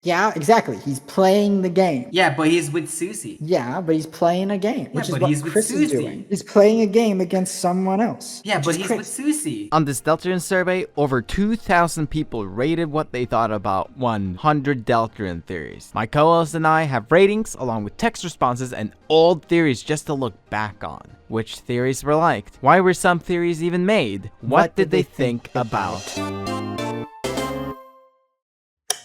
Yeah, exactly. He's playing the game. Yeah, but he's with Susie. Yeah, but he's playing a game, which is but what he's with Kris is doing. Susie. He's playing a game against someone else. Yeah, which but is he's Kris. with Susie. On this Deltarune survey, over 2,000 people rated what they thought about 100 Deltarune theories. My co-host and I have ratings along with text responses and old theories just to look back on. Which theories were liked? Why were some theories even made? What did they think about?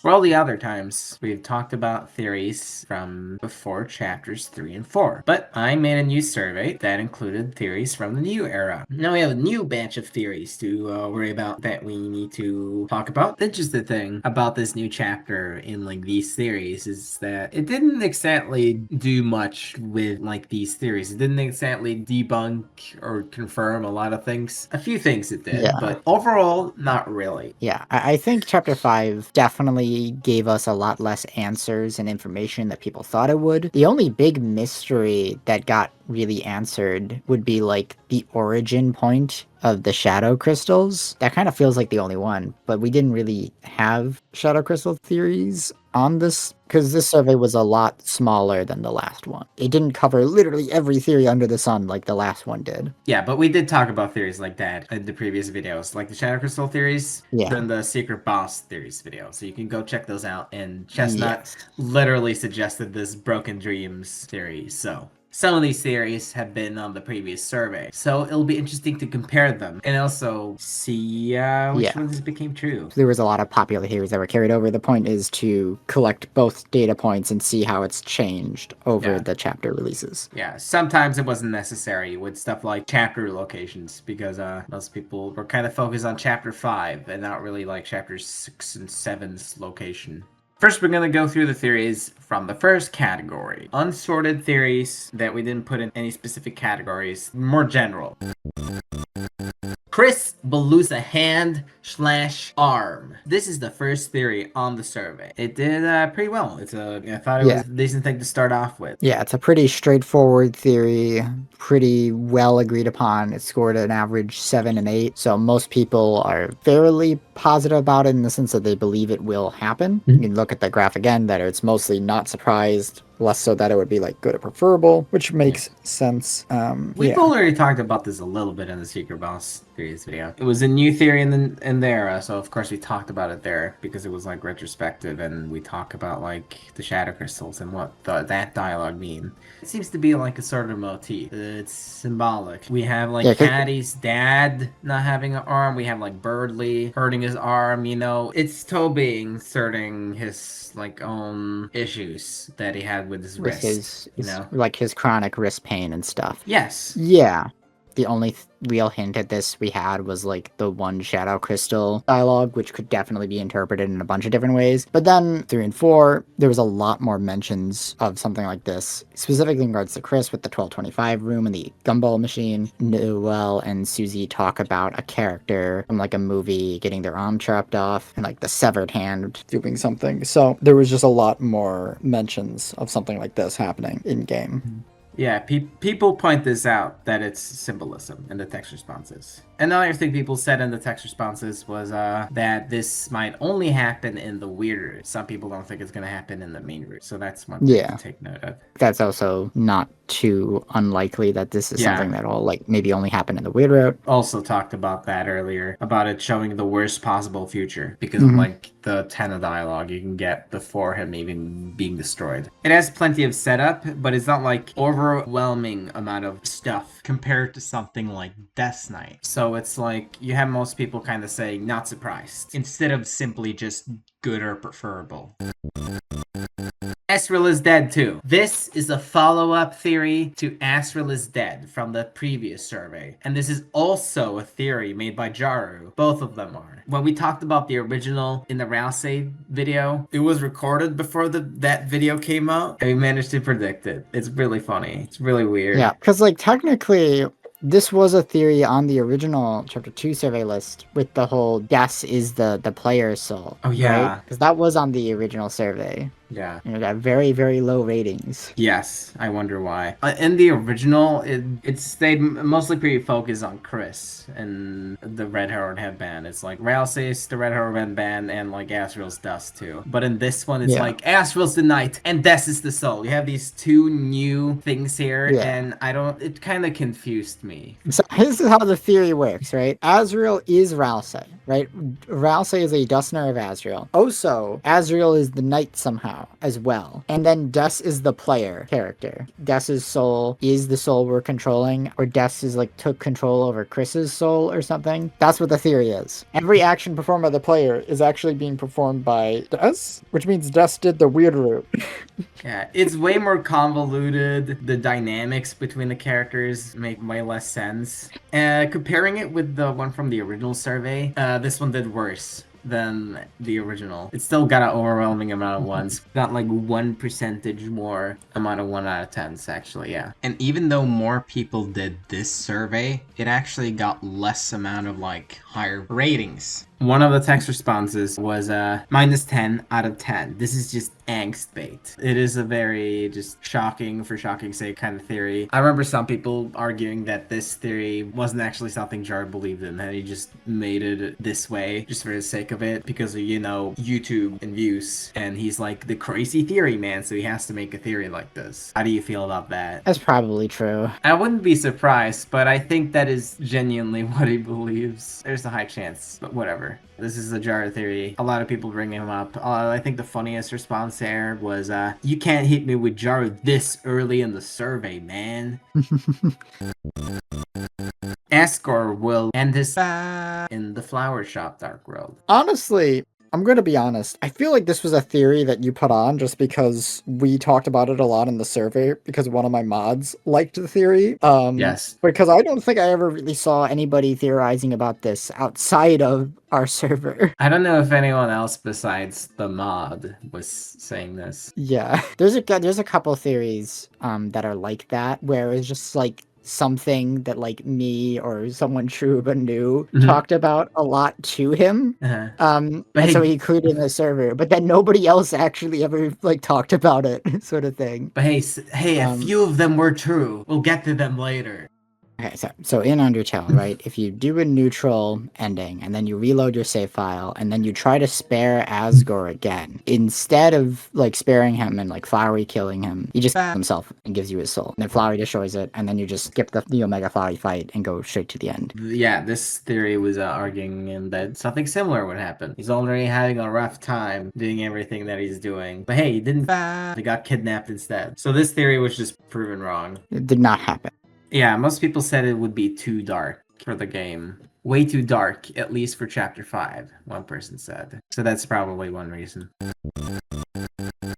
For all the other times, we've talked about theories from before chapters 3 and 4. But I made a new survey that included theories from the new era. Now we have a new batch of theories to worry about that we need to talk about. The interesting thing about this new chapter in like these theories is that it didn't exactly do much with like these theories. It didn't exactly debunk or confirm a lot of things. A few things it did, but overall, not really. Yeah, I think chapter 5 definitely gave us a lot less answers and information that people thought it would. The only big mystery that got really answered would be like the origin point of the shadow crystals. That kind of feels like the only one, but we didn't really have shadow crystal theories on this because this survey was a lot smaller than the last one. It didn't cover literally every theory under the sun like the last one did. Yeah, but we did talk about theories like that in the previous videos, like the shadow crystal theories and the secret boss theories video. So you can go check those out. And Chestnut literally suggested this broken dreams theory. So some of these theories have been on the previous survey, so it'll be interesting to compare them and also see which ones became true. There was a lot of popular theories that were carried over. The point is to collect both data points and see how it's changed over the chapter releases. Yeah, sometimes it wasn't necessary with stuff like chapter locations because most people were kind of focused on chapter 5 and not really like chapter 6 and 7's location. First, we're going to go through the theories from the first category. Unsorted theories that we didn't put in any specific categories, more general. Kris will lose a hand/arm. This is the first theory on the survey. It did pretty well. I thought it was a decent thing to start off with. Yeah, it's a pretty straightforward theory, pretty well agreed upon. It scored an average 7 and 8, so most people are fairly positive about it in the sense that they believe it will happen. You can look at the graph again, that it's mostly not surprised, less so that it would be like good or preferable, which makes sense. We've already talked about this a little bit in the Secret Boss theories video. It was a new theory in the era, so of course we talked about it there because it was like retrospective and we talk about like the shadow crystals and what that dialogue mean. It seems to be like a sort of motif. It's symbolic. We have like Caddy's dad not having an arm. We have like Birdley hurting his arm, you know. It's Toby inserting his like own issues that he had with his wrist, you know, like his chronic wrist pain and stuff. Yes. Yeah. The only real hint at this we had was like the one shadow crystal dialogue, which could definitely be interpreted in a bunch of different ways. But then 3 and 4, there was a lot more mentions of something like this, specifically in regards to Kris with the 1225 room and the gumball machine. Noelle and Susie talk about a character from like a movie getting their arm chopped off and like the severed hand doing something. So there was just a lot more mentions of something like this happening in game. Yeah, people point this out, that it's symbolism in the text responses. Another thing people said in the text responses was that this might only happen in the weird route. Some people don't think it's going to happen in the main route, so that's one thing to take note of. That's also not too unlikely that this is something that'll like maybe only happen in the weird route. Also talked about that earlier, about it showing the worst possible future because of like the Tenna dialogue you can get before him even being destroyed. It has plenty of setup, but it's not like overwhelming amount of stuff compared to something like Death Knight. So it's like you have most people kind of saying not surprised instead of simply just good or preferable. Asriel is dead too. This is a follow-up theory to Asriel is dead from the previous survey. And this is also a theory made by Jaru. Both of them are. When we talked about the original in the Ralsei video, it was recorded before that video came out. And we managed to predict it. It's really funny. It's really weird. Yeah, because like technically this was a theory on the original Chapter 2 survey list with the whole guess is the player's soul. Oh, yeah. Because that was on the original survey. Yeah. You know, got very, very low ratings. Yes, I wonder why. In the original, it stayed mostly pretty focused on Kris and the red haired headband. It's like Ralsei's the red haired headband and like Asriel's dust too. But in this one, it's like Asriel's the night and Des is the soul. You have these two new things here, and it kind of confused me. So this is how the theory works, right? Asriel is Ralsei, right? Ralsei is a Dustner of Asriel. Also, Asriel is the knight somehow as well. And then Des is the player character. Des's soul is the soul we're controlling, or Des is like took control over Kris's soul or something. That's what the theory is. Every action performed by the player is actually being performed by Des, which means Des did the weird route. Yeah, it's way more convoluted. The dynamics between the characters make way less sense. Comparing it with the one from the original survey, this one did worse than the original. It still got an overwhelming amount of ones. Got like 1% more amount of 1 out of 10s actually, yeah. And even though more people did this survey, it actually got less amount of like higher ratings. One of the text responses was minus 10 out of 10. This is just angst bait. It is a very just shocking for shocking's sake kind of theory. I remember some people arguing that this theory wasn't actually something Jared believed in, that he just made it this way just for the sake of it because of, you know, YouTube and views. And he's like the crazy theory man, so he has to make a theory like this. How do you feel about that? That's probably true. I wouldn't be surprised, but I think that is genuinely what he believes. There's a high chance, but whatever. This is a Jared theory. A lot of people bring him up. I think the funniest response there was, you can't hit me with Jared this early in the survey, man. Asgore will end his in the Flowershop Dark World. Honestly, I'm going to be honest. I feel like this was a theory that you put on just because we talked about it a lot in the survey because one of my mods liked the theory. Yes. Because I don't think I ever really saw anybody theorizing about this outside of our server. I don't know if anyone else besides the mod was saying this. Yeah. There's a couple theories that are like that where it's just like something that like me or someone Shiruba knew talked about a lot to him. And so he included in the server, but then nobody else actually ever like talked about it, sort of thing. But hey, a few of them were true. We'll get to them later. Okay, so in Undertale, right, if you do a neutral ending and then you reload your save file and then you try to spare Asgore again, instead of like sparing him and like Flowery killing him, he just himself and gives you his soul. And then Flowery destroys it, and then you just skip the Omega Flowery fight and go straight to the end. Yeah, this theory was arguing that something similar would happen. He's already having a rough time doing everything that he's doing. But hey, he didn't. He got kidnapped instead. So this theory was just proven wrong. It did not happen. Yeah, most people said it would be too dark for the game. Way too dark, at least for Chapter 5, one person said. So that's probably one reason.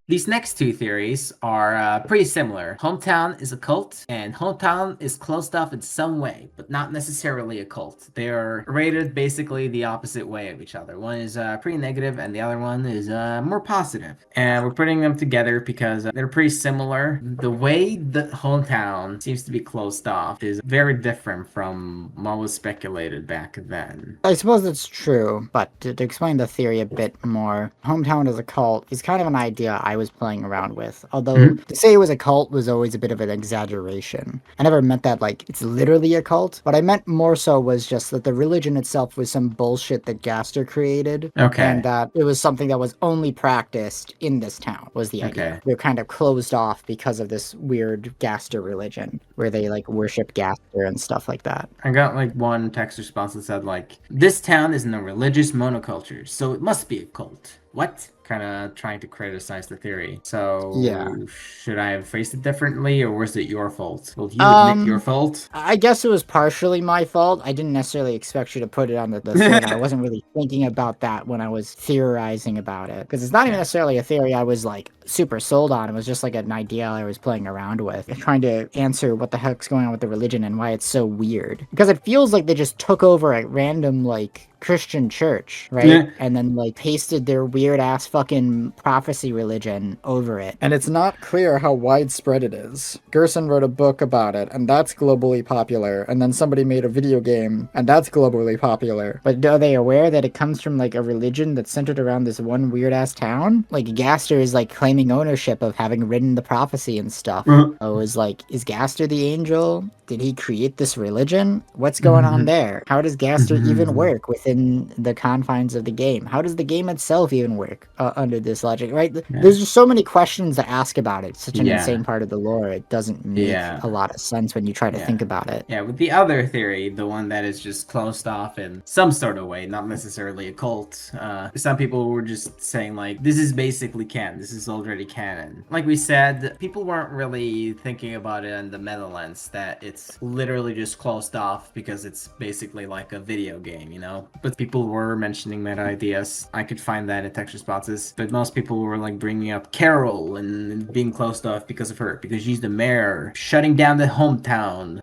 These next two theories are pretty similar. Hometown is a cult, and Hometown is closed off in some way, but not necessarily a cult. They are rated basically the opposite way of each other. One is pretty negative, and the other one is more positive. And we're putting them together because they're pretty similar. The way that Hometown seems to be closed off is very different from what was speculated back then. I suppose that's true, but to explain the theory a bit more, Hometown as a cult is kind of an idea I was playing around with. Although to say it was a cult was always a bit of an exaggeration. I never meant that like it's literally a cult. What I meant more so was just that the religion itself was some bullshit that Gaster created. Okay. And that it was something that was only practiced in this town, was the idea. Okay. They're kind of closed off because of this weird Gaster religion where they like worship Gaster and stuff like that. I got like one text response that said like, this town is in a religious monoculture, so it must be a cult. What? Kind of trying to criticize the theory. So, yeah. Should I have phrased it differently, or was it your fault? Will you admit your fault? I guess it was partially my fault. I didn't necessarily expect you to put it on the thread. I wasn't really thinking about that when I was theorizing about it. Because it's not even necessarily a theory I was like super sold on. It was just like an idea I was playing around with, trying to answer what the heck's going on with the religion and why it's so weird. Because it feels like they just took over a random like Christian church, right? Yeah. And then like pasted their weird ass fucking prophecy religion over it. And it's not clear how widespread it is. Gerson wrote a book about it, and that's globally popular. And then somebody made a video game, and that's globally popular. But are they aware that it comes from like a religion that's centered around this one weird ass town? Like Gaster is like claiming ownership of having written the prophecy and stuff. Oh, is Gaster the angel? Did he create this religion? What's going on there? How does Gaster even work within the confines of the game? How does the game itself even work under this logic, right? There's just so many questions to ask about it. It's such an insane part of the lore. It doesn't make a lot of sense when you try to think about it. Yeah, with the other theory, the one that is just closed off in some sort of way, not necessarily a cult, some people were just saying, like, this is basically canon. This is already canon. Like we said, people weren't really thinking about it in the meta lens, that it's literally just closed off because it's basically like a video game, you know? But people were mentioning meta ideas. I could find that in text responses, but most people were like bringing up Carol and being closed off because of her, because she's the mayor, shutting down the hometown.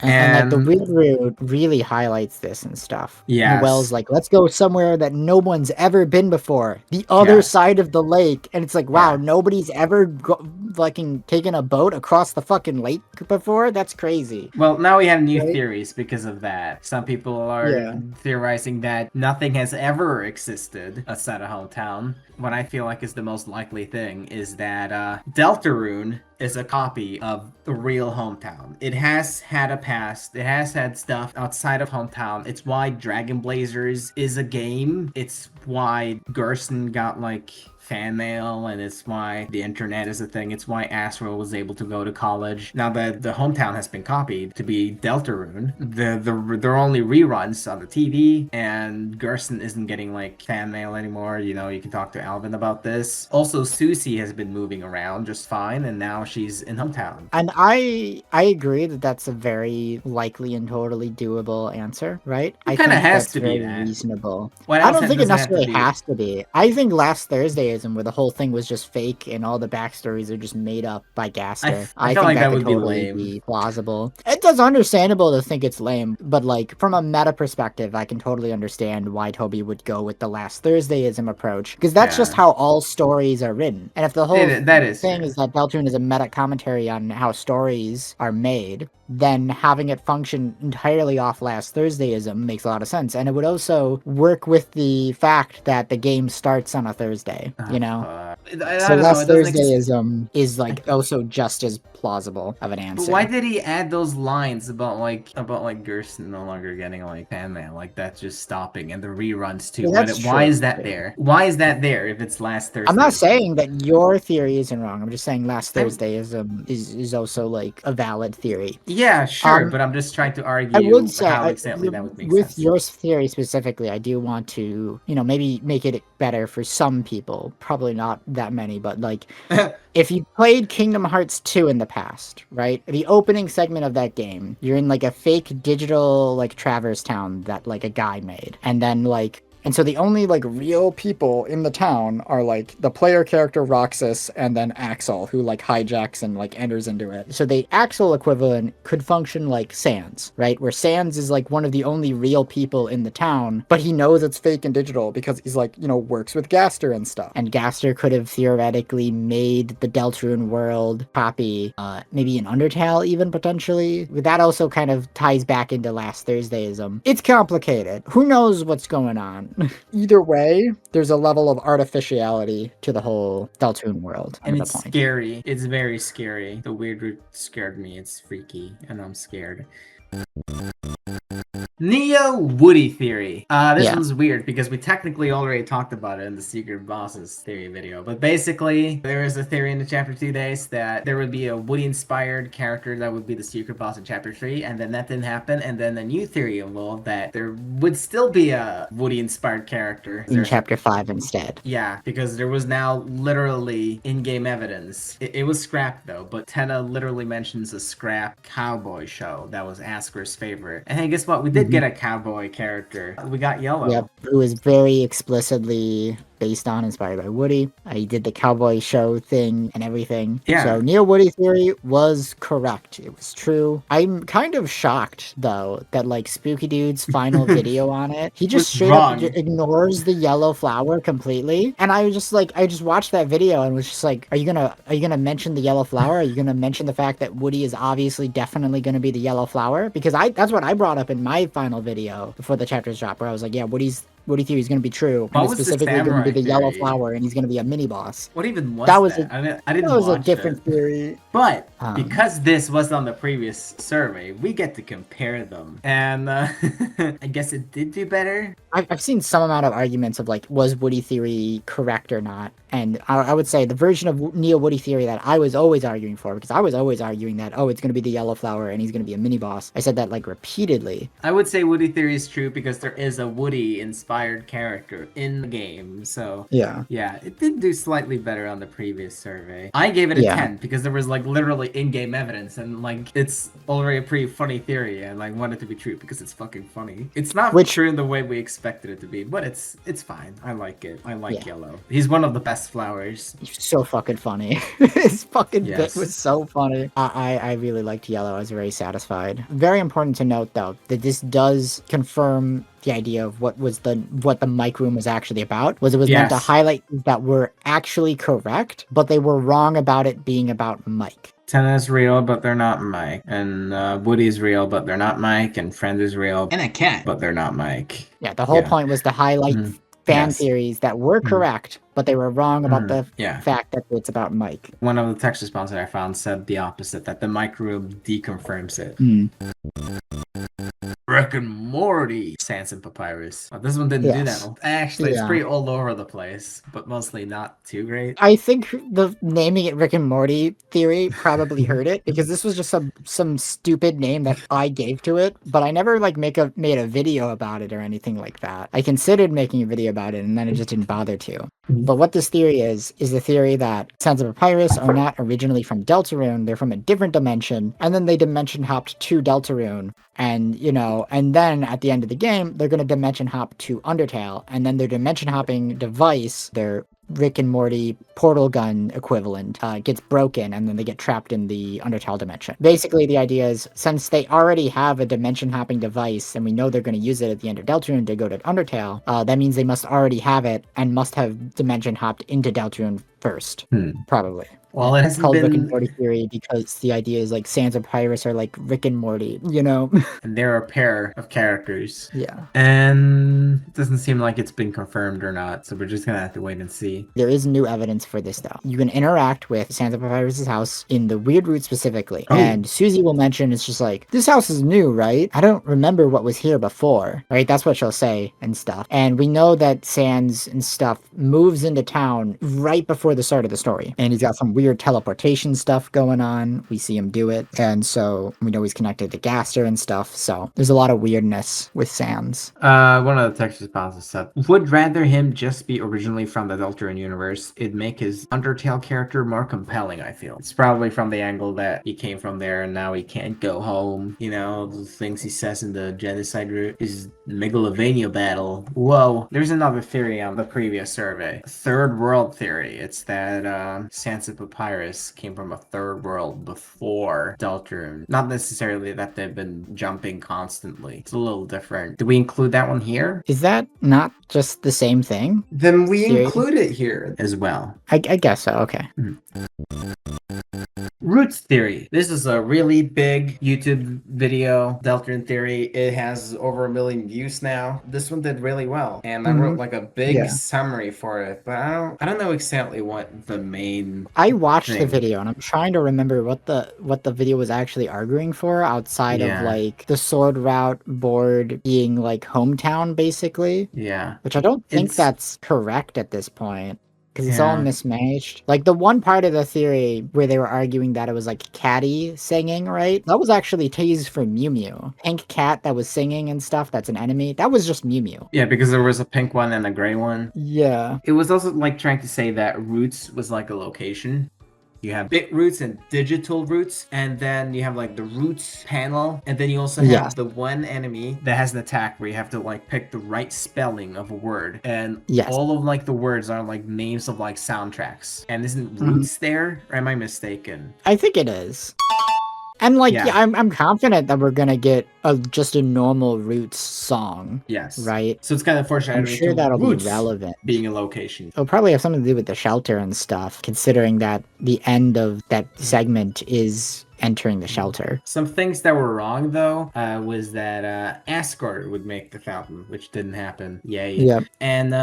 And like the Weird Root really highlights this and stuff. Yes. Noelle's like, let's go somewhere that no one's ever been before. The other side of the lake. And it's like, wow, nobody's ever taken a boat across the fucking lake before? That's crazy. Well, now we have new theories because of that. Some people are theorizing that nothing has ever existed outside of hometown. What I feel like is the most likely thing is that Deltarune is a copy of the real hometown. It has had a past. It has had stuff outside of hometown. It's why Dragon Blazers is a game. It's why Gerson got like fan mail, and it's why the internet is a thing. It's why Asriel was able to go to college. Now that the hometown has been copied to be Deltarune, there are only reruns on the TV, and Gerson isn't getting like fan mail anymore. You know, you can talk to Alvin about this. Also, Susie has been moving around just fine, and now she's in hometown. And I agree that that's a very likely and totally doable answer, right? It kind of has to be very reasonable. What I else don't think it does have to necessarily be? has to be. I think Last Thursdayism, where the whole thing was just fake and all the backstories are just made up by Gaster. I I feel think like that could would be totally lame. be plausible. It's understandable to think it's lame, but like from a meta perspective, I can totally understand why Toby would go with the Last Thursdayism approach, because that's just how all stories are written. And if the whole thing is that Deltarune is a meta commentary on how stories are made, then having it function entirely off Last Thursdayism makes a lot of sense. And it would also work with the fact that the game starts on a Thursday, you know? So Last Thursdayism is like also just as plausible of an answer. But why did he add those lines about Gerson no longer getting like fan mail, like that's just stopping, and the reruns too? Why is that there? Why is that there if it's Last Thursday? I'm not saying that your theory isn't wrong. I'm just saying Last Thursdayism is also like a valid theory. Yeah, sure, but I'm just trying to argue I would say, how exactly that would make with sense. your theory specifically, I do want to, maybe make it better for some people. Probably not that many, but like, if you played Kingdom Hearts 2 in the past, right? The opening segment of that game, you're in like a fake digital like Traverse town that like a guy made, and then like. And so the only like real people in the town are like the player character Roxas and then Axel, who like hijacks and like enters into it. So the Axel equivalent could function like Sans, right? Where Sans is like one of the only real people in the town, but he knows it's fake and digital because he's like, works with Gaster and stuff. And Gaster could have theoretically made the Deltarune world copy, maybe an Undertale even potentially. That also kind of ties back into Last Thursdayism. It's complicated. Who knows what's going on? Either way, there's a level of artificiality to the whole Deltarune world. And it's scary. It's very scary. The Weird Root scared me. It's freaky, and I'm scared. Neo Woody theory. This one's weird because we technically already talked about it in the Secret Bosses theory video. But basically, there is a theory in the Chapter 2 days that there would be a Woody-inspired character that would be the Secret Boss in Chapter 3, and then that didn't happen. And then a new theory evolved that there would still be a Woody-inspired character in Chapter 5 instead. Yeah, because there was now literally in-game evidence. It was scrapped though, but Tenna literally mentions a scrap cowboy show that was Asgore's favorite. And hey, guess what? We did get a cowboy character. We got Yellow. Yep, who is very explicitly based on, inspired by Woody. He did the cowboy show thing and everything. Yeah. So Neo Woody theory was correct. It was true. I'm kind of shocked though that like Spooky Dude's final video on it, he just Was straight wrong. up ignores the yellow flower completely. And I was just like, I just watched that video and was just like, are you gonna mention the yellow flower? Are you gonna mention the fact that Woody is obviously definitely gonna be the yellow flower? Because that's what I brought up in my final video before the chapters drop, where I was like, yeah, Woody theory is going to be true. What And it's was the specifically going to be samurai the yellow theory? flower, and he's going to be a mini boss. What even was That was that? I didn't That was a watch different it. theory. But Because because this was on the previous survey, we get to compare them. And I guess it did do better. I've seen some amount of arguments of like, was Woody theory correct or not? And I would say the version of Neo Woody theory that I was always arguing for, because I was always arguing that, oh, it's going to be the yellow flower and he's going to be a mini boss. I said that like repeatedly. I would say Woody theory is true because there is a Woody inspired character in the game. So Yeah. yeah, it did do slightly better on the previous survey. I gave it a Yeah. 10 because there was like literally in-game evidence and like it's already a pretty funny theory and like wanted to be true because it's fucking funny. It's not true in the way we expected it to be, but it's fine. I like it. I like yellow. He's one of the best flowers. He's so fucking funny. His fucking Yes. bit was so funny. I really liked yellow. I was very satisfied. Very important to note though that this does confirm the idea of what the mic room was actually about. It was meant to Yes. highlight things that were actually correct, but they were wrong about it being about Mike. Tenna's real, but they're not Mike. And Woody's real, but they're not Mike. And Friend is real, and a cat, but they're not Mike. Yeah, the whole point was to highlight fan Yes. theories that were correct, but they were wrong about the Yeah. fact that it's about Mike. One of the text responses I found said the opposite, that the mic room deconfirms it. Rick and Morty, Sans and Papyrus. Oh, this one didn't do Yes. that. Actually, it's Yeah. pretty all over the place, but mostly not too great. I think the naming it Rick and Morty theory probably hurt it, because this was just some stupid name that I gave to it, but I never like made a video about it or anything like that. I considered making a video about it and then I just didn't bother to. But what this theory is the theory that Sans and Papyrus are not originally from Deltarune, they're from a different dimension, and then they dimension hopped to Deltarune. And, and then at the end of the game, they're going to dimension hop to Undertale, and then their dimension hopping device, their Rick and Morty portal gun equivalent, gets broken, and then they get trapped in the Undertale dimension. Basically, the idea is, since they already have a dimension hopping device, and we know they're going to use it at the end of Deltarune to go to Undertale, that means they must already have it, and must have dimension hopped into Deltarune first, probably. Well, it It's hasn't called Rick and been... Morty theory because the idea is like Sans and Papyrus are like Rick and Morty, And they're a pair of characters. Yeah. And it doesn't seem like it's been confirmed or not, so we're just gonna have to wait and see. There is new evidence for this though. You can interact with Sans and Papyrus' house in the weird route specifically. Oh. And Susie will mention it's just like, this house is new, right? I don't remember what was here before. Right? That's what she'll say and stuff. And we know that Sans and stuff moves into town right before the start of the story. And he's got some weird teleportation stuff going on. We see him do it. And so we know he's connected to Gaster and stuff. So there's a lot of weirdness with Sans. One of the text responses said, would rather him just be originally from the Deltarune universe. It'd make his Undertale character more compelling, I feel. It's probably from the angle that he came from there and now he can't go home. The things he says in the genocide route, his Megalovania battle. Whoa. There's another theory on the previous survey. Third world theory. It's that Sans and Papyrus came from a third world before Deltarune. Not necessarily that they've been jumping constantly. It's a little different. Do we include that one here? Is that not just the same thing? Then we Theory? include it here as well. I guess so. Okay. Roots theory. This is a really big YouTube video, Deltarune theory. It has over 1 million views now. This one did really well, and I wrote like a big summary for it, but I don't know exactly what the main. I watched the thing. video and I'm trying to remember what the video was actually arguing for outside of like the sword route board being like hometown basically, Yeah. which I don't think It's- that's correct at this point. Because it's all Yeah. mismatched. Like the one part of the theory where they were arguing that it was like Catty singing, right? That was actually teased for Mew Mew. Pink cat that was singing and stuff, that's an enemy. That was just Mew Mew. Yeah, because there was a pink one and a gray one. Yeah. It was also like trying to say that Roots was like a location. You have bit roots and digital roots, and then you have like the roots panel, and then you also Yes. have the one enemy that has an attack where you have to like pick the right spelling of a word, and Yes. all of like the words are like names of like soundtracks. And isn't Mhm. roots there, or am I mistaken? I think it is. And like, Yeah. yeah, I'm confident that we're gonna get just a normal Roots song, Yes. right? So it's kind of foreshadowing I'm sure to that'll roots be relevant. being a location. It'll probably have something to do with the shelter and stuff, considering that the end of that segment is entering the shelter. Some things that were wrong though was that Asgore would make the fountain, which didn't happen. Yay. Yep. And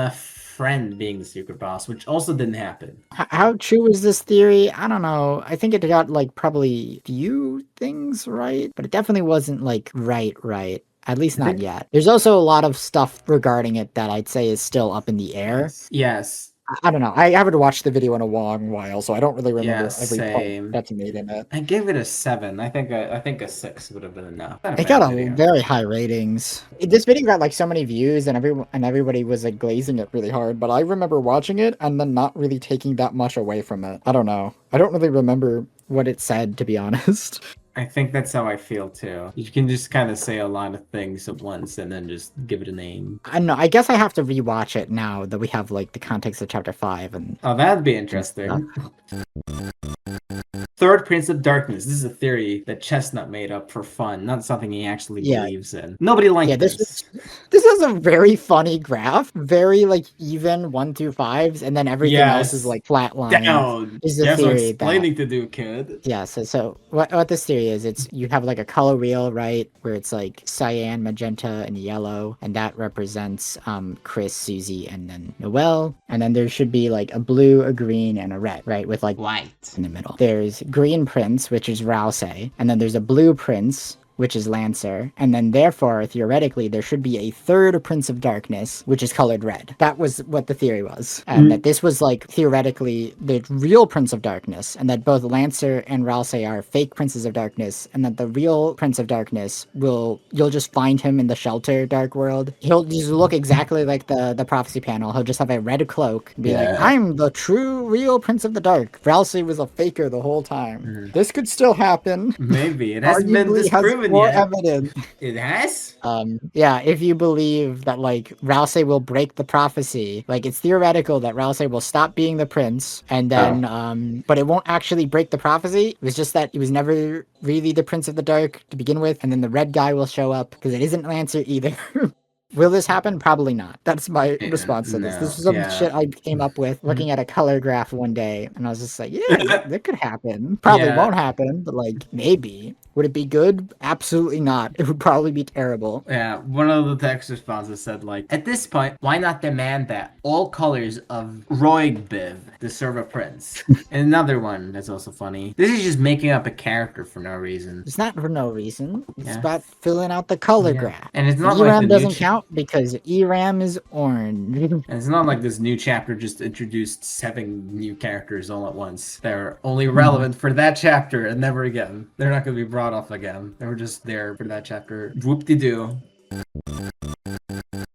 Friend being the secret boss, which also didn't happen. How true is this theory? I don't know. I think it got like probably few things right, but it definitely wasn't like right. At least not yet. There's also a lot of stuff regarding it that I'd say is still up in the air. Yes. I don't know. I haven't watched the video in a long while, so I don't really remember Yeah, every same. point that's made in it. I gave it a 7. I think a 6 would have been enough. Not It bad got a video. very high ratings. This video got like so many views, and everybody was like glazing it really hard. But I remember watching it and then not really taking that much away from it. I don't know. I don't really remember What it said, to be honest. I think that's how I feel too. You can just kind of say a lot of things at once and then just give it a name. I don't know. I guess I have to rewatch it now that we have like the context of chapter 5 and Oh, that'd be interesting. Third Prince of Darkness. This is a theory that Chestnut made up for fun, not something he actually Yeah. believes in. Nobody liked yeah, this. this is a very funny graph. Very like even 1 through 5s, and then everything else Yes. is like flat line. Down. Is the There's some theory that- explaining to do, kid. Yeah, so what this theory is, it's you have like a color wheel, right, where it's like cyan, magenta, and yellow, and that represents Kris, Susie, and then Noelle. And then there should be like a blue, a green, and a red, right, with like White. in the middle. There's green prince, which is Ralsei, and then there's a blue prince, which is Lancer, and then therefore, theoretically, there should be a third Prince of Darkness, which is colored red. That was what the theory was. And that this was, like, theoretically, the real Prince of Darkness, and that both Lancer and Ralsei are fake Princes of Darkness, and that the real Prince of Darkness you'll just find him in the shelter Dark World. He'll just look exactly like the prophecy panel. He'll just have a red cloak, and be like, I'm the true, real Prince of the Dark. Ralsei was a faker the whole time. This could still happen. Maybe. It hasn't been Arguably has disproven more yet. evidence. It has? Yeah, if you believe that like Ralsei will break the prophecy, like it's theoretical that Ralsei will stop being the prince, and then but it won't actually break the prophecy. It was just that he was never really the Prince of the Dark to begin with, and then the red guy will show up because it isn't Lancer either. Will this happen? Probably not. That's my response to this. This is some shit I came up with looking at a color graph one day, and I was just like, yeah, that could happen. Probably Yeah. won't happen, but like maybe. Would it be good? Absolutely not. It would probably be terrible. Yeah, one of the text responses said, like, at this point, why not demand that all colors of Roigbiv deserve a prince? And another one that's also funny. This is just making up a character for no reason. It's not for no reason. It's Yeah. about filling out the color graph. And it's not ERAM like the doesn't new count because ERAM is orange. And it's not like this new chapter just introduced 7 new characters all at once. They're only relevant for that chapter and never again. They're not going to be brought off again. They were just there for that chapter. Whoop-de-doo.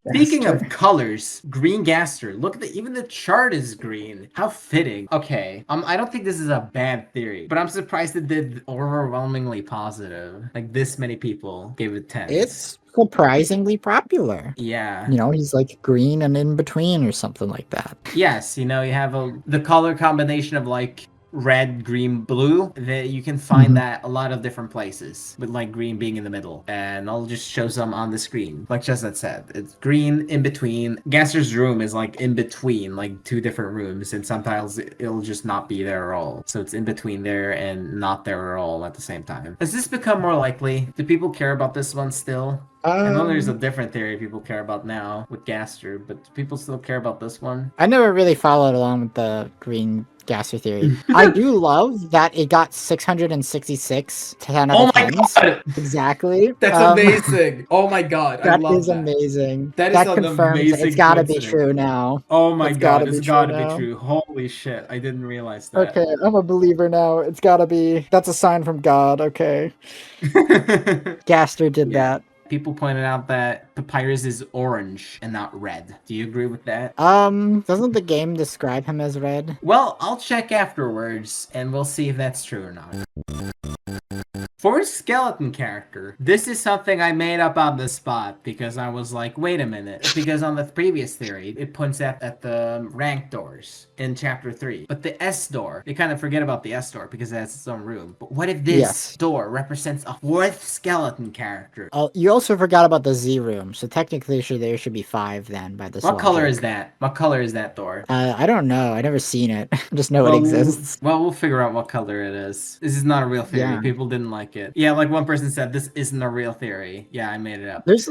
Speaking of colors, green Gaster. Look at even the chart is green. How fitting. Okay, I don't think this is a bad theory, but I'm surprised it did overwhelmingly positive. Like this many people gave it 10. It's surprisingly popular. Yeah. You know, he's like green and in between or something like that. Yes, you have the color combination of like red, green, blue, that you can find that a lot of different places, with like green being in the middle. And I'll just show some on the screen. Like Chestnut said, it's green in between. Gaster's room is like in between, like 2 different rooms, and sometimes it'll just not be there at all. So it's in between there and not there at all at the same time. Has this become more likely? Do people care about this one still? I know there's a different theory people care about now with Gaster, but do people still care about this one? I never really followed along with the green Gaster theory. I do love that it got 666 10 out Oh of my 10s. god! Exactly. That's amazing! Oh my god, I That love is that. amazing. That is an confirms amazing it's gotta be coincidence. true now. Oh my It's god, gotta it's be gotta true be now. true. Holy shit, I didn't realize that. Okay, I'm a believer now. It's gotta be. That's a sign from God. Okay. Gaster did Yeah. that. People pointed out that Papyrus is orange and not red. Do you agree with that? Doesn't the game describe him as red? Well, I'll check afterwards and we'll see if that's true or not. For a skeleton character, this is something I made up on the spot because I was like, wait a minute. Because on the previous theory, it points at the rank doors in chapter 3. But the S door, they kind of forget about the S door because it has its own room. But what if this door represents a 4th skeleton character? You also forgot about the Z room, so technically there should be 5 then by this What color logic. is that? What color is that door? I don't know. I never seen it. I just know it exists. Well, we'll figure out what color it is. This is not a real theory. Yeah. People didn't like it. Yeah, like one person said, this isn't a real theory. Yeah, I made it up. There's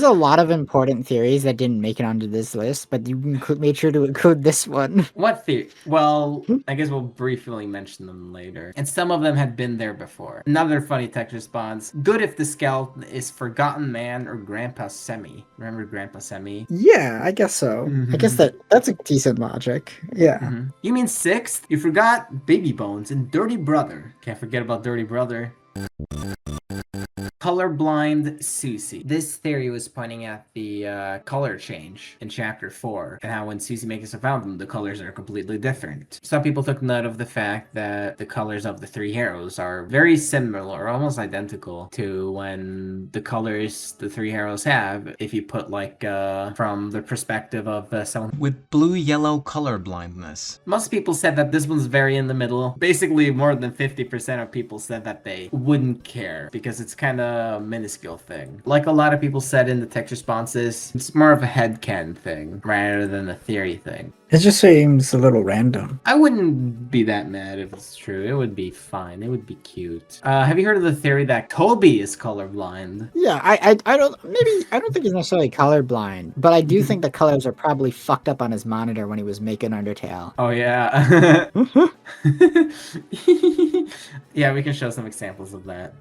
a lot of important theories that didn't make it onto this list, but you made sure to include this one. What theory? Well, I guess we'll briefly mention them later. And some of them had been there before. Another funny text response. Good if the skeleton is Forgotten Man or Grandpa Semi. Remember Grandpa Semi? Yeah, I guess so. I guess that's a decent logic. Yeah. You mean 6th? You forgot Baby Bones and Dirty Brother. Can't forget about Dirty Brother. Colorblind Susie. This theory was pointing at the color change in chapter 4 and how when Susie makes a fountain, the colors are completely different. Some people took note of the fact that the colors of the 3 heroes are very similar, almost identical to when the colors the 3 heroes have if you put like from the perspective of someone with blue-yellow color blindness. Most people said that this one's very in the middle. Basically, more than 50% of people said that they wouldn't care because it's kind of a minuscule thing. Like a lot of people said in the text responses, it's more of a headcanon thing rather than a theory thing. It just seems a little random. I wouldn't be that mad if it's true. It would be fine. It would be cute. Have you heard of the theory that Kobe is colorblind? Yeah, I don't think he's necessarily colorblind, but I do think the colors are probably fucked up on his monitor when he was making Undertale. Oh yeah. Yeah, we can show some examples of that.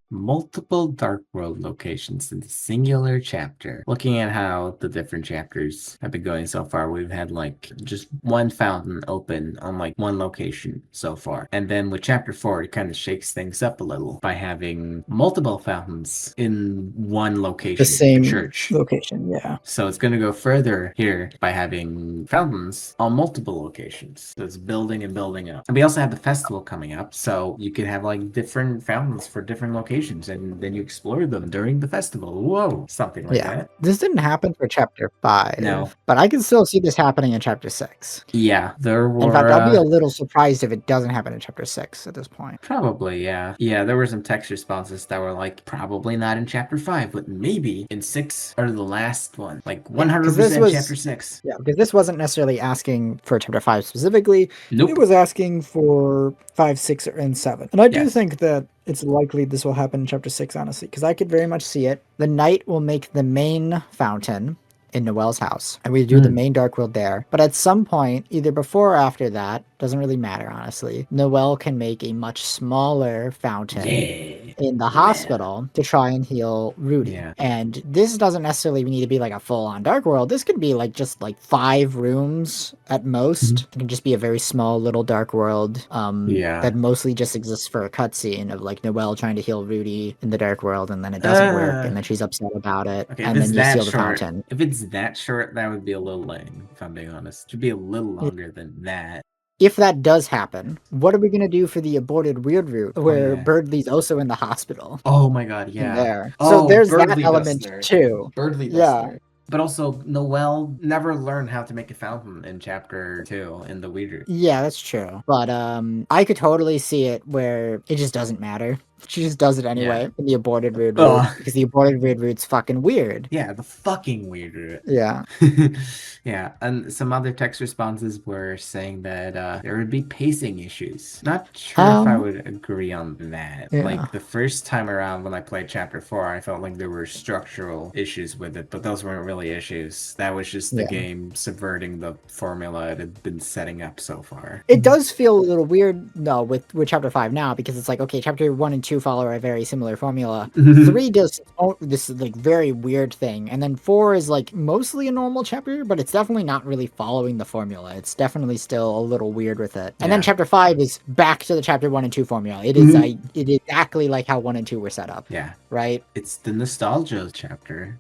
Multiple Dark World locations in the singular chapter. Looking at how the different chapters have been going so far, we've had like just one fountain open on like one location so far. And then with chapter 4, it kind of shakes things up a little by having multiple fountains in one location. The same church. location, yeah. So it's going to go further here by having fountains on multiple locations. So it's building and building up. And we also have the festival coming up, so you could have like different fountains for different locations, and then you explore them during the festival. Whoa, something like that. This didn't happen for chapter 5. No. But I can still see this happening in chapter 6. Yeah, there were... In fact, I'll be a little surprised if it doesn't happen in chapter 6 at this point. Probably, yeah. Yeah, there were some text responses that were like, probably not in chapter 5, but maybe in 6 or the last one. Like 100% chapter 6. Yeah, because this wasn't necessarily asking for chapter 5 specifically. Nope. It was asking for 5, 6, and 7. And I do Yes. think that it's likely this will happen in chapter 6, honestly. Because I could very much see it. The knight will make the main fountain in Noelle's house, and we do the main Dark World there. But at some point, either before or after that, doesn't really matter, honestly, Noelle can make a much smaller fountain in the hospital to try and heal Rudy. Yeah. And this doesn't necessarily need to be like a full-on Dark World. This could be like just like 5 rooms at most. It can just be a very small little Dark World that mostly just exists for a cutscene of like Noelle trying to heal Rudy in the Dark World, and then it doesn't work, and then she's upset about it, Okay, and if then it's you that seal the short, fountain. if it's that short, that would be a little lame, if I'm being honest. It should be a little longer than that. If that does happen, what are we going to do for the aborted weird route where yeah. Birdley's also in the hospital? Oh my god, yeah. There. Oh, So there's that Birdley element does there. too. Birdley does Yeah. there. But also, Noelle never learned how to make a fountain in chapter 2 in the Weeder. Yeah, that's true. But I could totally see it where it just doesn't matter. She just does it anyway in the aborted weird route because the aborted weird route's fucking weird. Yeah, the fucking Weeder. Yeah. Yeah, and some other text responses were saying that there would be pacing issues. Not sure if I would agree on that. Yeah. Like, the first time around when I played chapter 4, I felt like there were structural issues with it, but those weren't really issues. That was just the game subverting the formula it had been setting up so far. It does feel a little weird, though, with chapter 5 now, because it's like, okay, chapter 1 and 2 follow a very similar formula. 3 does this like very weird thing, and then 4 is like mostly a normal chapter, but it's definitely not really following the formula. It's definitely still a little weird with it. And then chapter 5 is back to the chapter 1 and 2 formula. It is it is exactly like how 1 and 2 were set up. Yeah. Right? It's the nostalgia chapter.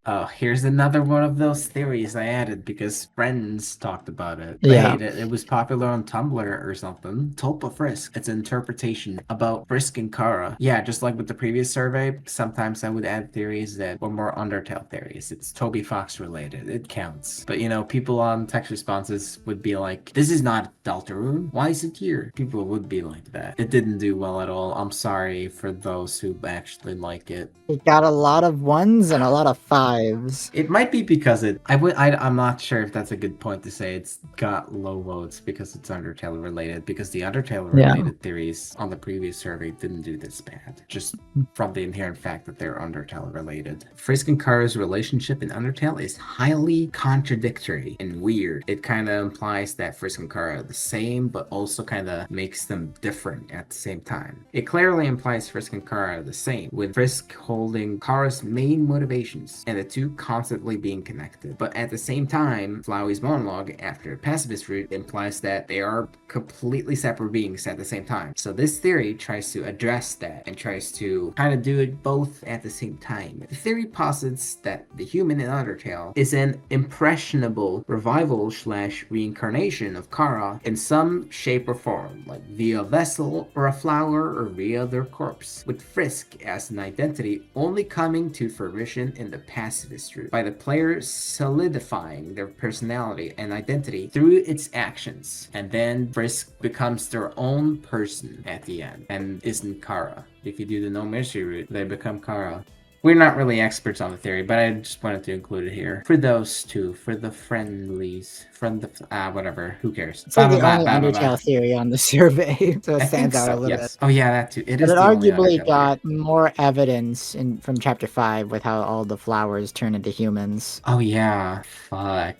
Oh, here's another one of those theories I added because friends talked about it. Yeah. It was popular on Tumblr or something. Tulpa Frisk. It's an interpretation about Frisk and Kara. Yeah, just like with the previous survey, sometimes I would add theories that were more Undertale theories. It's Toby Fox related. It counts. But, you know, people on text responses would be like, this is not Deltarune. Why is it here? People would be like that. It didn't do well at all. I'm sorry for those who actually like it. It got a lot of 1s and a lot of 5s. It might be because I'm not sure if that's a good point to say it's got low votes because it's Undertale related, because the Undertale related theories on the previous survey didn't do this bad, just from the inherent fact that they're Undertale related. Frisk and Kara's relationship in Undertale is highly contradictory and weird. It kind of implies that Frisk and Kara are the same, but also kind of makes them different at the same time. It clearly implies Frisk and Kara are the same, with Frisk holding Kara's main motivations and the two constantly being connected. But at the same time, Flowey's monologue after Pacifist Root implies that they are completely separate beings at the same time. So this theory tries to address that and tries to kind of do it both at the same time. The theory posits that the human in Undertale is an impressionable revival / reincarnation of Kara in some shape or form, like via a vessel or a flower or via their corpse, with Frisk as an identity only coming to fruition in the pacifist route, by the player solidifying their personality and identity through its actions, and then Frisk becomes their own person at the end and isn't Kara. If you do the no mercy route, they become Kara. We're not really experts on the theory, but I just wanted to include it here. For those two, for the friendlies, whatever, who cares? It's like the only Undertale theory on the survey, so it stands out a little bit. Oh yeah, that too. But it arguably got more evidence from chapter 5 with how all the flowers turn into humans. Oh yeah, fuck.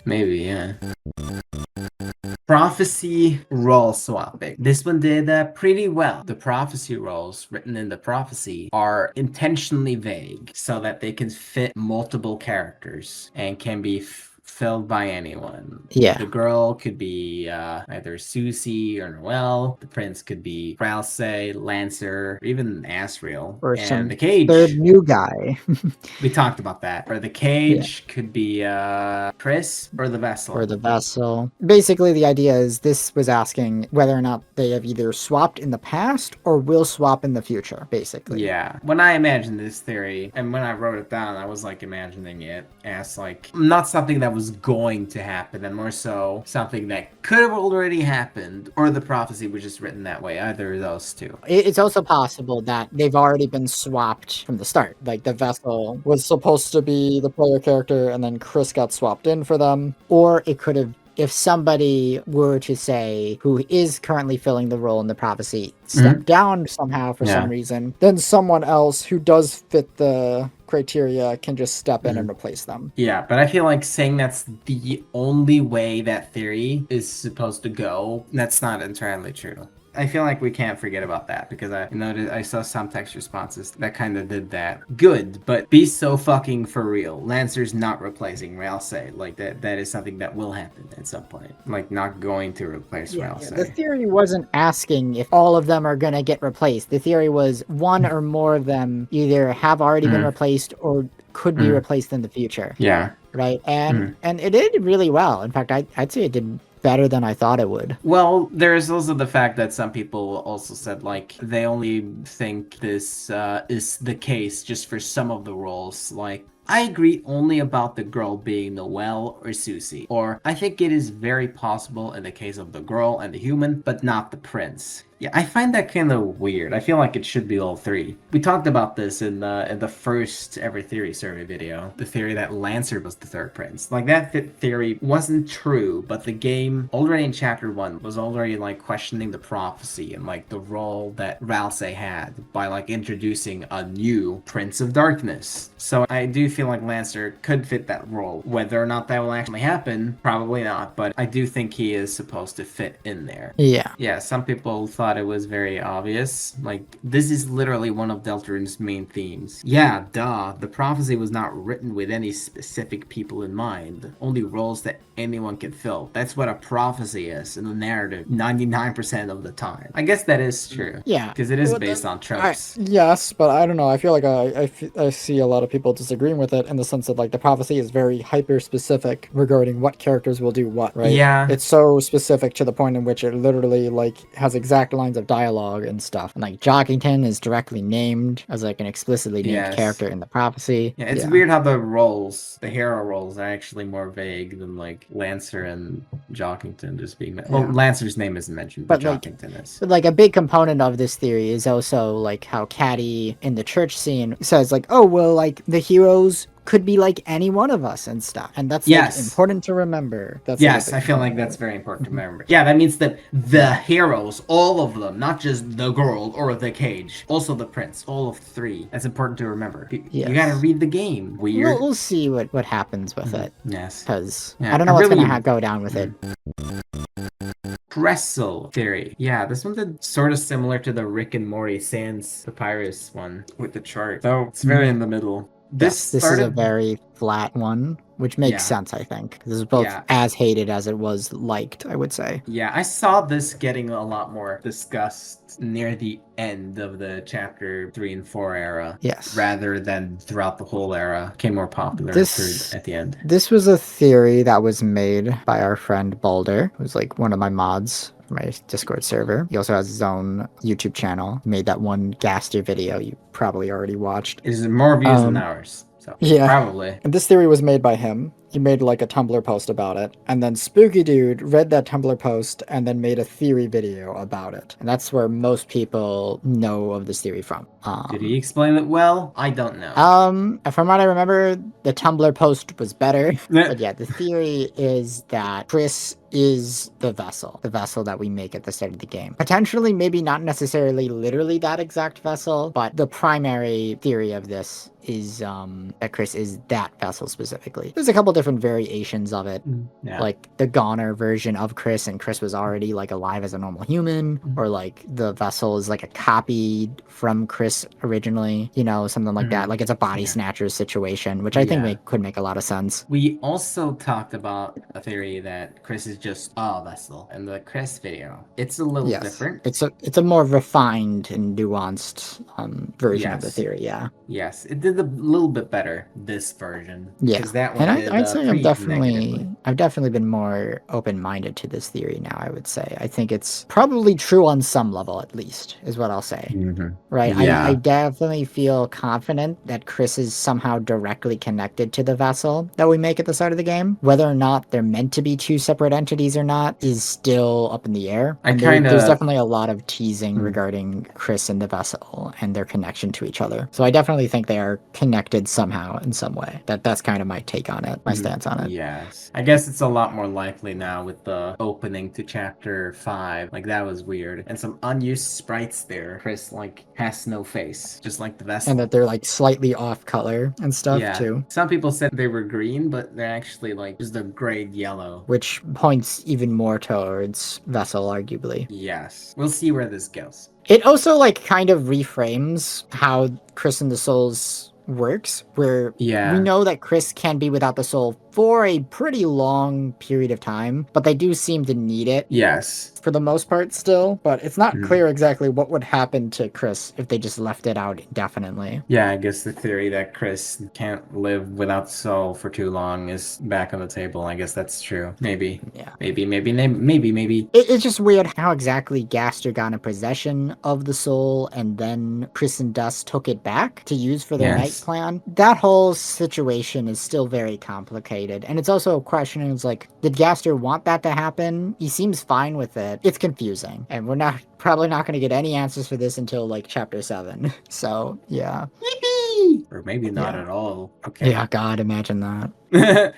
Maybe, yeah. Prophecy role swapping. This one did pretty well. The prophecy roles written in the prophecy are intentionally vague so that they can fit multiple characters and can be filled by anyone. Yeah. The girl could be either Susie or Noelle. The prince could be Ralsei, Lancer, or even Asriel. Or and some the cage. third new guy. We talked about that. Or the cage could be Kris or the vessel. Or the vessel. Basically, the idea is this was asking whether or not they have either swapped in the past or will swap in the future, basically. Yeah. When I imagined this theory, and when I wrote it down, I was like imagining it as like not something that was going to happen, and more so something that could have already happened, or the prophecy was just written that way. Either of those two. It's also possible that they've already been swapped from the start. Like the vessel was supposed to be the player character, and then Kris got swapped in for them. Or it could have, if somebody were to say, who is currently filling the role in the prophecy, step down somehow for some reason, then someone else who does fit the criteria can just step in and replace them. Yeah, but I feel like saying that's the only way that theory is supposed to go, that's not entirely true. I feel like we can't forget about that, because I saw some text responses that kind of did that. Good, but be so fucking for real. Lancer's not replacing Ralsei. Like, that is something that will happen at some point. Like, not going to replace Ralsei. The theory wasn't asking if all of them are going to get replaced. The theory was one or more of them either have already been replaced or could be replaced in the future. Yeah. Right? And it did really well. In fact, I'd say it did better than I thought it would. Well, there's also the fact that some people also said, like, they only think this is the case just for some of the roles. Like, I agree only about the girl being Noelle or Susie. Or, I think it is very possible in the case of the girl and the human, but not the prince. Yeah, I find that kind of weird. I feel like it should be all three. We talked about this in the first ever theory survey video. The theory that Lancer was the third prince. Like, that theory wasn't true, but the game already in chapter 1 was already like questioning the prophecy and like the role that Ralsei had by like introducing a new Prince of Darkness. So I do feel like Lancer could fit that role. Whether or not that will actually happen, probably not, but I do think he is supposed to fit in there. Yeah. Yeah, some people thought thought it was very obvious. Like, this is literally one of Deltarune's main themes. Yeah, duh. The prophecy was not written with any specific people in mind. Only roles that anyone can fill. That's what a prophecy is in the narrative 99% of the time. I guess that is true. Yeah. Because it is Well, based on tropes. Yes, but I don't know. I feel like I see a lot of people disagreeing with it in the sense that like the prophecy is very hyper specific regarding what characters will do what, right? Yeah. It's so specific to the point in which it literally like has exact lines of dialogue and stuff. And like Jockington is directly named as like an explicitly named Yes. character in the prophecy. Yeah, it's weird how the roles, the hero roles, are actually more vague than like Lancer and Jockington just being. Well, Yeah. Lancer's name isn't mentioned, but But, like, Jockington is. But like a big component of this theory is also like how Caddy in the church scene says like, oh well, like the heroes could be like any one of us and stuff, and that's Yes. like important to remember. That's Yes, like, a I big feel like component. that's very important to remember. Yeah, that means that the heroes, all of them, not just the girl or the cage, also the prince, all of three. That's important to remember. You Yes. gotta read the game. Weird. We'll see what happens with it, Yes. because Yeah, I don't know I what's really- gonna go down with it. Trestle theory. Yeah, this one's sort of similar to the Rick and Morty Sans Papyrus one with the chart. Though it's very in the middle. This is a started- very flat one, which makes Yeah. sense, I think. This is both Yeah. as hated as it was liked, I would say. Yeah, I saw this getting a lot more discussed near the end of the chapter 3 and 4 era. Yes. Rather than throughout the whole era. Became more popular at the end. This was a theory that was made by our friend Balder, who's like one of my mods for my Discord server. He also has his own YouTube channel. He made that one Gaster video you probably already watched. Is more views than ours. So Yeah. probably. And this theory was made by him. He made like a Tumblr post about it, and then Spooky Dude read that Tumblr post and then made a theory video about it. And that's where most people know of this theory from. Did he explain it well? I don't know. From what I remember, the Tumblr post was better. But yeah, the theory is that Kris is the vessel that we make at the start of the game. Potentially, maybe not necessarily literally that exact vessel, but the primary theory of this is that Kris is that vessel specifically. There's a couple different variations of it. Yeah. Like the Goner version of Kris, and Kris was already like alive as a normal human, or like the vessel is like a copy from Kris originally, you know, something like that. Like it's a body snatcher situation, which I think could make a lot of sense. We also talked about a theory that Kris is just a vessel in the Kris video. It's a little different. It's a more refined and nuanced version of the Yes. theory. Yeah. Yes, it did a little bit better, this version. Yeah, 'Cause that one and did, I'd say pretty negatively. I've definitely been more open-minded to this theory now. I would say I think it's probably true on some level, at least, is what I'll say. Right? Yeah. I definitely feel confident that Kris is somehow directly connected to the vessel that we make at the start of the game. Whether or not they're meant to be two separate entities or not is still up in the air. I And kinda- there's definitely a lot of teasing regarding Kris and the vessel and their connection to each other. So I definitely think they are connected somehow in some way. That's kind of my take on it, my stance on it. Yes. I guess it's a lot more likely now with the opening to chapter 5. Like, that was weird. And some unused sprites there. Kris, like, has no face. Just like the vessel. And that they're like slightly off color and stuff too. Some people said they were green, but they're actually, like, just a grayed yellow. Which points even more towards Vessel, arguably. Yes. We'll see where this goes. It also like kind of reframes how Kris and the Souls works, where Yeah. we know that Kris can be without the soul for a pretty long period of time, but they do seem to need it Yes. for the most part still, but it's not clear exactly what would happen to Kris if they just left it out indefinitely. Yeah, I guess the theory that Kris can't live without soul for too long is back on the table. I guess that's true. Maybe. Yeah. Maybe. It's just weird how exactly Gaster got in possession of the soul and then Kris and Dust took it back to use for their night plan. That whole situation is still very complicated. And it's also a question is like, did Gaster want that to happen? He seems fine with it. It's confusing. And we're probably not going to get any answers for this until like chapter 7. So, yeah. Or maybe not at all. Okay. Yeah, God, imagine that.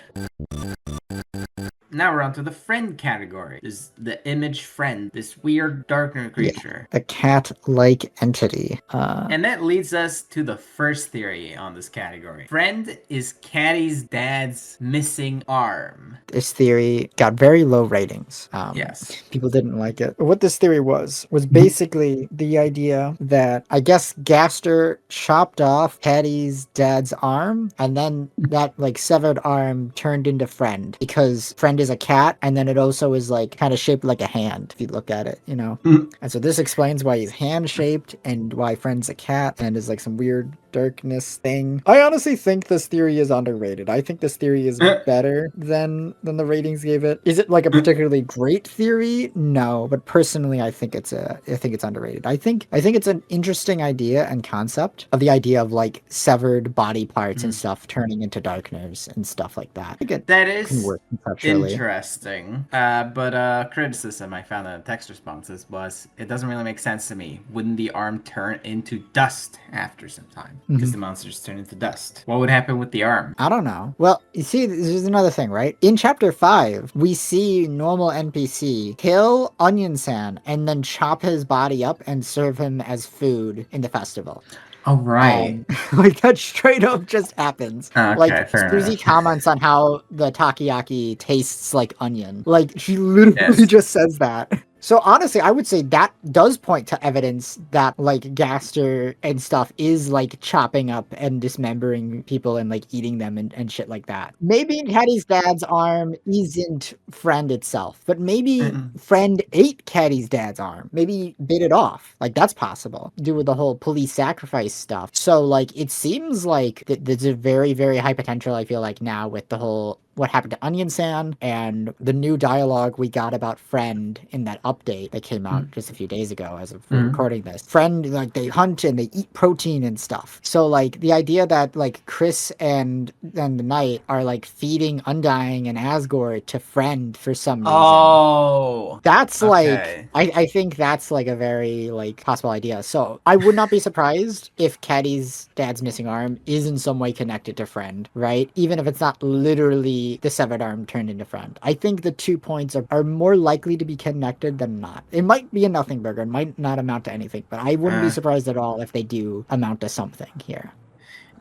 Now we're on to the friend category. Is the image friend, this weird darker creature. A cat-like entity. And that leads us to the first theory on this category. Friend is Caddy's dad's missing arm. This theory got very low ratings. Yes. People didn't like it. What this theory was basically the idea that I guess Gaster chopped off Caddy's dad's arm, and then that like severed arm turned into Friend, because Friend is a cat, and then it also is like kind of shaped like a hand if you look at it, you know. And so this explains why he's hand shaped and why Friend's a cat and is like some weird darkness thing. I honestly think this theory is underrated. I think this theory is better than the ratings gave it. Is it like a particularly great theory? No, but personally I think it's underrated. I think it's an interesting idea and concept of the idea of like severed body parts and stuff turning into dark nerves and stuff like that. I think That is can work conceptually. interesting. But criticism I found in the text responses was it doesn't really make sense to me. Wouldn't the arm turn into dust after some time? Because the monsters turn into dust. What would happen with the arm? I don't know. Well, you see, this is another thing, right? In chapter 5, we see normal NPC kill Onion San and then chop his body up and serve him as food in the festival. Oh, right. Like that straight up just happens. Okay, like fair Susie enough. comments on how the takoyaki tastes like onion. Like she literally just says that. So honestly, I would say that does point to evidence that like Gaster and stuff is like chopping up and dismembering people and like eating them and shit like that. Maybe Caddy's dad's arm isn't Friend itself, but maybe Friend ate Caddy's dad's arm. Maybe bit it off. Like that's possible. Do with the whole police sacrifice stuff. So like it seems like there's a very, very high potential, I feel like, now with the whole what happened to Onion San and the new dialogue we got about Friend in that update that came out just a few days ago as of recording this. Friend, like they hunt and they eat protein and stuff. So like the idea that like Kris and the Knight are like feeding Undying and Asgore to Friend for some reason. Oh, that's okay. like I think that's like a very like possible idea. So I would not be surprised if Caddy's dad's missing arm is in some way connected to Friend, right? Even if it's not literally the severed arm turned into Friend. I think the 2 points are more likely to be connected than not. It might be a nothing burger. It might not amount to anything, but I wouldn't be surprised at all if they do amount to something here.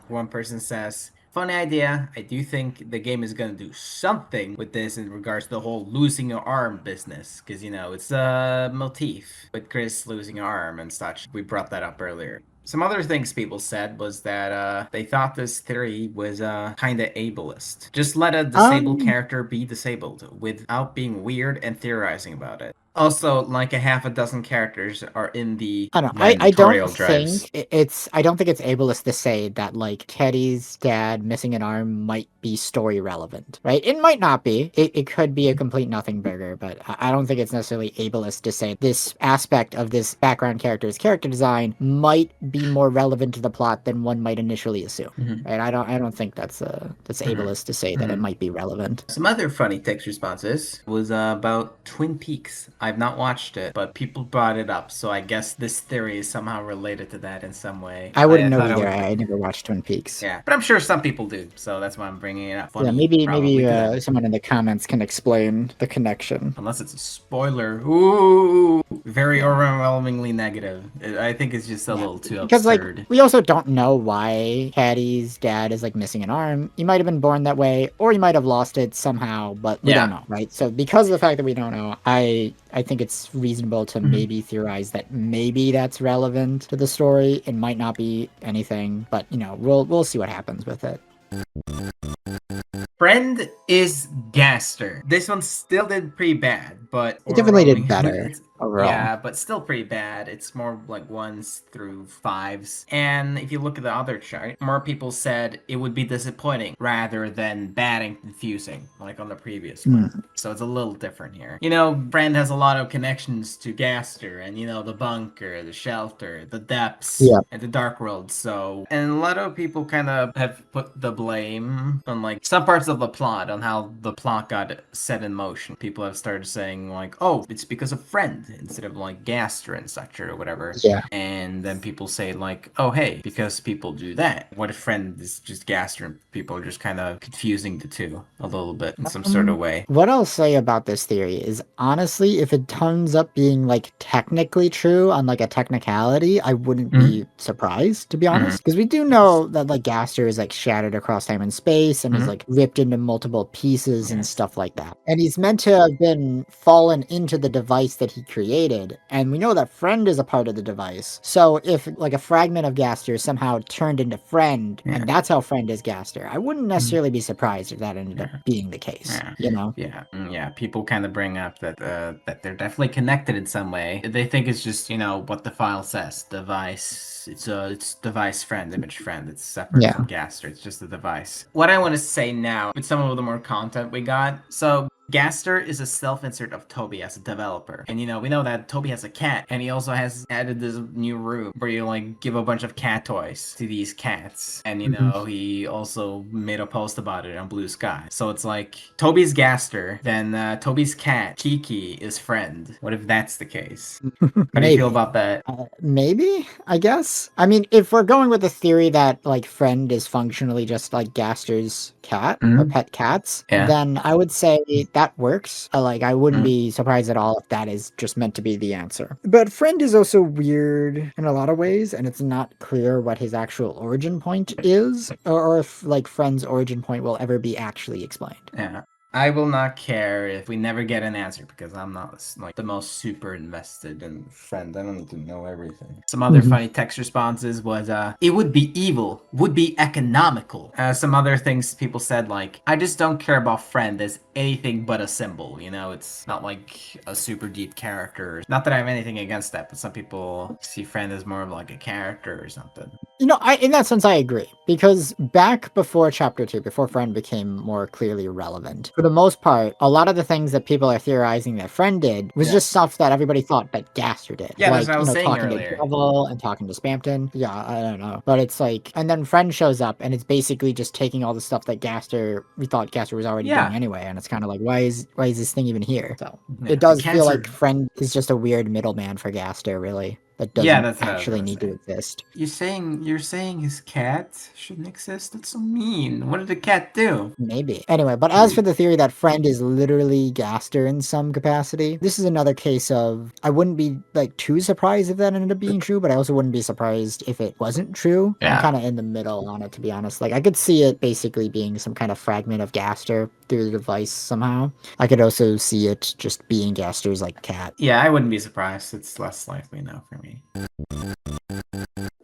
One person says, funny idea. I do think the game is going to do something with this in regards to the whole losing your arm business. Because, you know, it's a motif with Kris losing an arm and such. We brought that up earlier. Some other things people said was that they thought this theory was kind of ableist. Just let a disabled character be disabled without being weird and theorizing about it. Also, like a half a dozen characters are in the I don't mandatorial drives. think it's ableist to say that like Teddy's dad missing an arm might be story relevant, right? It might not be. It could be a complete nothing burger, but I don't think it's necessarily ableist to say this aspect of this background character's character design might be more relevant to the plot than one might initially assume. Right? I don't think that's ableist to say that it might be relevant. Some other funny text responses was about Twin Peaks. I've not watched it, but people brought it up, so I guess this theory is somehow related to that in some way. I wouldn't know either. I never watched Twin Peaks. Yeah, but I'm sure some people do, so that's why I'm bringing it up. Funny, yeah, maybe someone in the comments can explain the connection. Unless it's a spoiler. Ooh, very overwhelmingly negative. I think it's just a little too absurd. Because like we also don't know why Caddy's dad is like missing an arm. He might have been born that way, or he might have lost it somehow, but we don't know, right? So because of the fact that we don't know, I think it's reasonable to maybe theorize that maybe that's relevant to the story. It might not be anything, but you know, we'll see what happens with it. Friend is Gaster. This one still did pretty bad, but it definitely did better overall. Yeah, but still pretty bad. It's more like 1s through 5s. And if you look at the other chart, more people said it would be disappointing rather than bad and confusing, like on the previous one. So it's a little different here. You know, Friend has a lot of connections to Gaster and, you know, the bunker, the shelter, the depths, and the dark world. So, and a lot of people kind of have put the blame on like some parts of the plot, on how the plot got set in motion. People have started saying like, oh, it's because of Friend. instead of like Gaster and such or whatever. Yeah. And then people say like, oh hey, because people do that. What if friend is just Gaster and people are just kind of confusing the two a little bit in some sort of way. What I'll say about this theory is honestly, if it turns up being like technically true on like a technicality, I wouldn't be surprised, to be honest. Because we do know that like Gaster is like shattered across time and space and he's like ripped into multiple pieces and stuff like that. And he's meant to have been fallen into the device that he created. And we know that Friend is a part of the device. So if like a fragment of Gaster somehow turned into Friend, and that's how Friend is Gaster, I wouldn't necessarily be surprised if that ended up being the case. You know? Yeah. People kind of bring up that that they're definitely connected in some way. They think it's just, you know, what the file says. Device. It's device friend, image friend. It's separate from Gaster. It's just a device. What I want to say now, with some of the more content we got, so Gaster is a self-insert of Toby as a developer. And you know, we know that Toby has a cat, and he also has added this new room where you like give a bunch of cat toys to these cats. And you know, he also made a post about it on Blue Sky. So it's like Toby's Gaster, then Toby's cat, Kiki, is Friend. What if that's the case? How do you feel about that? Maybe, I guess. I mean, if we're going with the theory that like Friend is functionally just like Gaster's cat or pet cats, then I would say that works. Like, I wouldn't be surprised at all if that is just meant to be the answer. But Friend is also weird in a lot of ways, and it's not clear what his actual origin point is, or if like Friend's origin point will ever be actually explained. Yeah. I will not care if we never get an answer because I'm not like the most super invested in Friend. I don't need to know everything. Some other funny text responses was it would be evil, would be economical. Some other things people said like, I just don't care about Friend as anything but a symbol, you know, it's not like a super deep character. Not that I have anything against that, but some people see Friend as more of like a character or something. You know, in that sense, I agree. Because back before Chapter 2, before Friend became more clearly relevant, for the most part, a lot of the things that people are theorizing that Friend did was just stuff that everybody thought that Gaster did. Yeah, like, that's what I was saying talking earlier. to Devil and talking to Spamton. Yeah, I don't know. But it's like, and then Friend shows up, and it's basically just taking all the stuff that we thought Gaster was already doing anyway. And it's kind of like, why is this thing even here? So it does feel like Friend is just a weird middleman for Gaster, really. That doesn't actually need to exist. You're saying his cat shouldn't exist? That's so mean. What did the cat do? Maybe. Anyway, but as for the theory that Friend is literally Gaster in some capacity, this is another case of, I wouldn't be like too surprised if that ended up being true, but I also wouldn't be surprised if it wasn't true. I'm kind of in the middle on it, to be honest. Like, I could see it basically being some kind of fragment of Gaster through the device somehow. I could also see it just being Gaster's like cat. Yeah, I wouldn't be surprised. It's less likely now for me.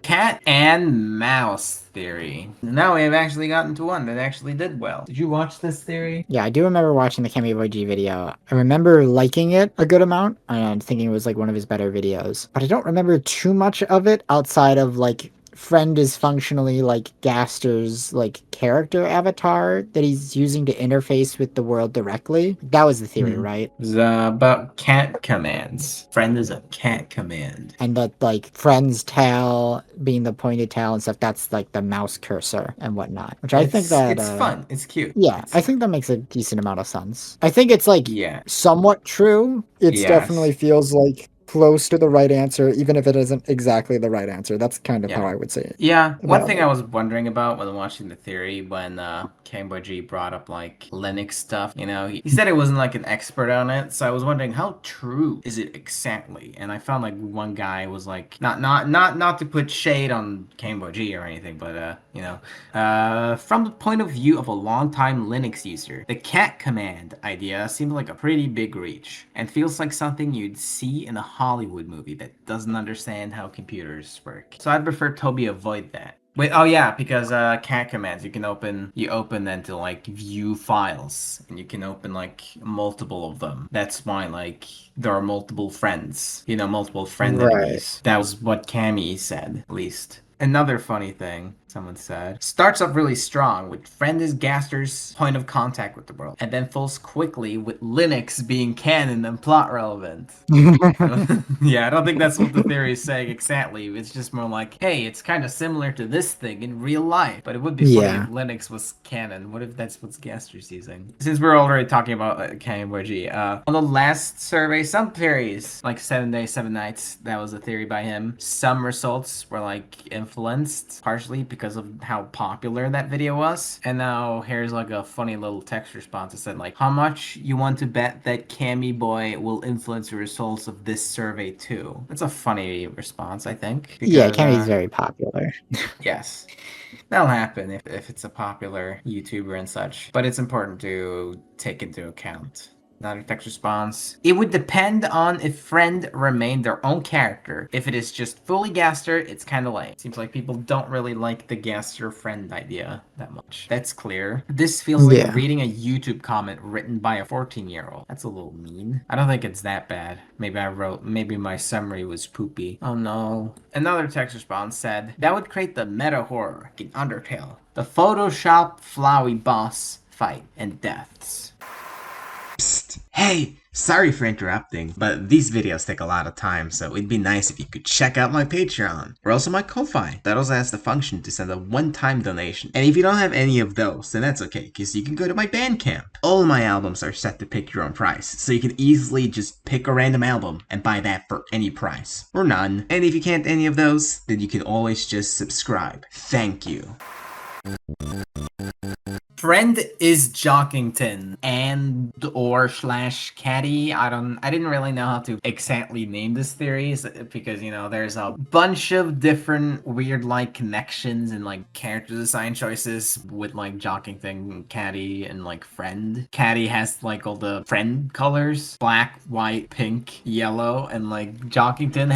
Cat and mouse theory. Now we have actually gotten to one that actually did well. Did you watch this theory? Yeah, I do remember watching the Kemi Boy G video. I remember liking it a good amount and thinking it was like one of his better videos. But I don't remember too much of it outside of like Friend is functionally like Gaster's like character avatar that he's using to interface with the world directly. That was the theory, right? It was about cat commands. Friend is a cat command. And that like Friend's tail being the pointed tail and stuff, that's like the mouse cursor and whatnot. Which I think that it's fun. It's cute. Yeah, I think that makes a decent amount of sense. I think it's like somewhat true. It definitely feels like close to the right answer, even if it isn't exactly the right answer. That's kind of how I would say it. Yeah, one thing I was wondering about when watching the theory, when Kemi G brought up like Linux stuff, you know, he said he wasn't like an expert on it, so I was wondering how true is it exactly? And I found like one guy was like, not to put shade on Kemi G or anything, but you know, from the point of view of a long-time Linux user, the cat command idea seemed like a pretty big reach, and feels like something you'd see in a Hollywood movie that doesn't understand how computers work. So I'd prefer Toby avoid that. Wait, oh yeah, because cat commands, you open them to like view files, and you can open like multiple of them. That's why like there are multiple friends, you know, multiple friend enemies. That was what Kami said, at least. Another funny thing, someone said. Starts off really strong with friend is Gaster's point of contact with the world, and then falls quickly with Linux being canon and plot relevant. Yeah, I don't think that's what the theory is saying exactly. It's just more like, hey, it's kind of similar to this thing in real life, but it would be funny if Linux was canon. What if that's what Gaster's using? Since we're already talking about canon emoji, on the last survey, some theories, like 7 Days, 7 Nights, that was a theory by him. Some results were like influenced partially because of how popular that video was. And now here's like a funny little text response that said like, how much you want to bet that Cammy Boy will influence the results of this survey too? That's a funny response, I think. Because, yeah, Cammy's very popular. Yes. That'll happen if it's a popular YouTuber and such. But it's important to take into account. Another text response. It would depend on if friend remained their own character. If it is just fully Gaster, it's kind of lame. Seems like people don't really like the Gaster friend idea that much. That's clear. This feels like reading a YouTube comment written by a 14-year-old. That's a little mean. I don't think it's that bad. Maybe my summary was poopy. Oh no. Another text response said, that would create the meta horror in Undertale. The Photoshop Flowey boss fight and deaths. Psst. Hey, sorry for interrupting, but these videos take a lot of time, so it'd be nice if you could check out my Patreon, or also my Ko-Fi. That also has the function to send a one-time donation. And if you don't have any of those, then that's okay, because you can go to my Bandcamp. All my albums are set to pick your own price, so you can easily just pick a random album and buy that for any price. Or none. And if you can't any of those, then you can always just subscribe. Thank you. Friend is Jockington and or / Caddy. I didn't really know how to exactly name this theory because, you know, there's a bunch of different weird like connections and like character design choices with like Jockington, Caddy, and like Friend. Caddy has like all the friend colors, black, white, pink, yellow, and like Jockington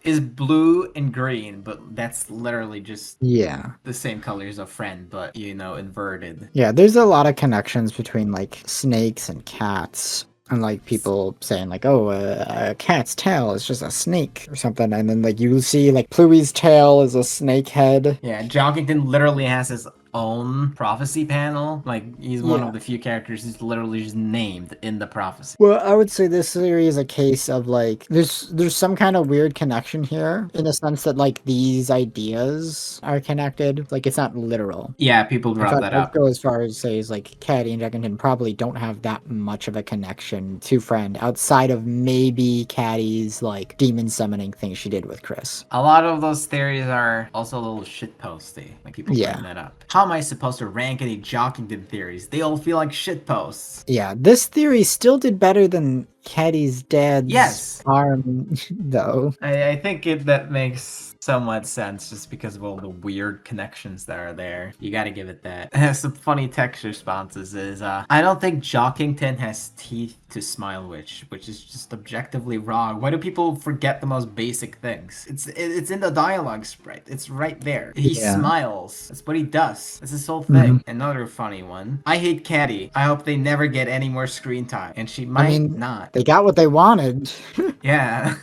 is blue and green, but that's literally just the same colors of Friend, but, you know, inverted. Yeah, there's a lot of connections between like snakes and cats. And like people saying like, oh, a cat's tail is just a snake or something. And then like you see like Pluey's tail is a snake head. Yeah, Jockington literally has his own prophecy panel. Like, he's one of the few characters who's literally just named in the prophecy. Well, I would say this theory is a case of like there's some kind of weird connection here in the sense that like these ideas are connected. Like, it's not literal. Yeah, people brought that up. I'd go as far as say is like Caddy and Jockington probably don't have that much of a connection to Friend outside of maybe Caddy's like demon summoning thing she did with Kris. A lot of those theories are also a little shitposty. Like, people bring that up. How am I supposed to rank any Jockington theories? They all feel like shitposts. Yeah, this theory still did better than Caddy's dad's arm, though. I think that makes somewhat sense just because of all the weird connections that are there. You gotta give it that. Some funny text responses is, I don't think Jockington has teeth to smile which is just objectively wrong. Why do people forget the most basic things? It's in the dialogue sprite. It's right there. He smiles. That's what he does. That's his whole thing. Another funny one. I hate Caddy. I hope they never get any more screen time. And she might not. They got what they wanted. Yeah.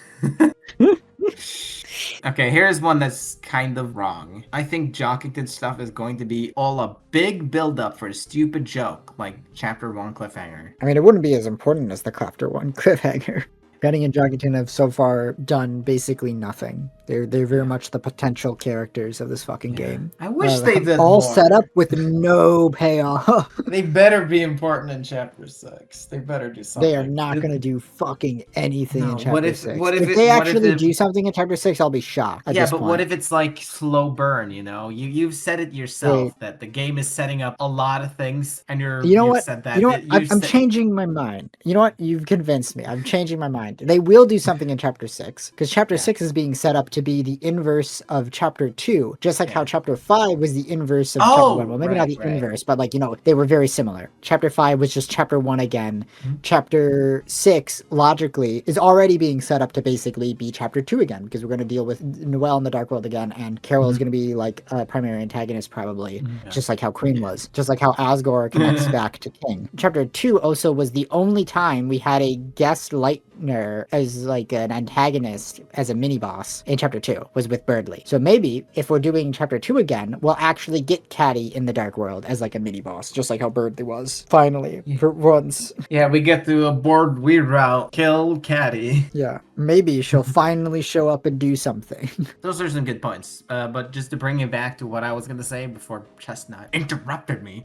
Okay, here's one that's kind of wrong. I think Jockington stuff is going to be all a big build-up for a stupid joke, like Chapter 1 cliffhanger. I mean, it wouldn't be as important as the Chapter 1 cliffhanger. Caddy and Jockington have so far done basically nothing. They're very much the potential characters of this fucking game. I wish they did all more. Set up with no payoff. They better be important in Chapter 6. They better do something. They are not going to do fucking anything in Chapter 6. If they actually do something in Chapter 6, I'll be shocked. Yeah, but what if it's like slow burn, you know? You've said it yourself that the game is setting up a lot of things, and you've said that. You know what? I'm changing my mind. You know what? You've convinced me. I'm changing my mind. They will do something in Chapter 6, because Chapter 6 is being set up to be the inverse of Chapter 2, just like how Chapter 5 was the inverse of Chapter 1. Well, maybe not the inverse, but like, you know, they were very similar. Chapter 5 was just Chapter 1 again. Chapter 6, logically, is already being set up to basically be Chapter 2 again, because we're going to deal with Noelle in the Dark World again, and Carol is going to be like a primary antagonist probably, just like how Queen was, just like how Asgore connects back to King. Chapter 2 also was the only time we had a guest light her as like an antagonist as a mini boss in chapter 2 was with Birdly. So maybe if we're doing chapter 2 again, we'll actually get Caddy in the Dark World as like a mini boss, just like how Birdly was. Finally, for once. Yeah, we get to a board weird route. Kill Caddy. Yeah, maybe she'll finally show up and do something. Those are some good points. But just to bring it back to what I was gonna say before Chestnut interrupted me.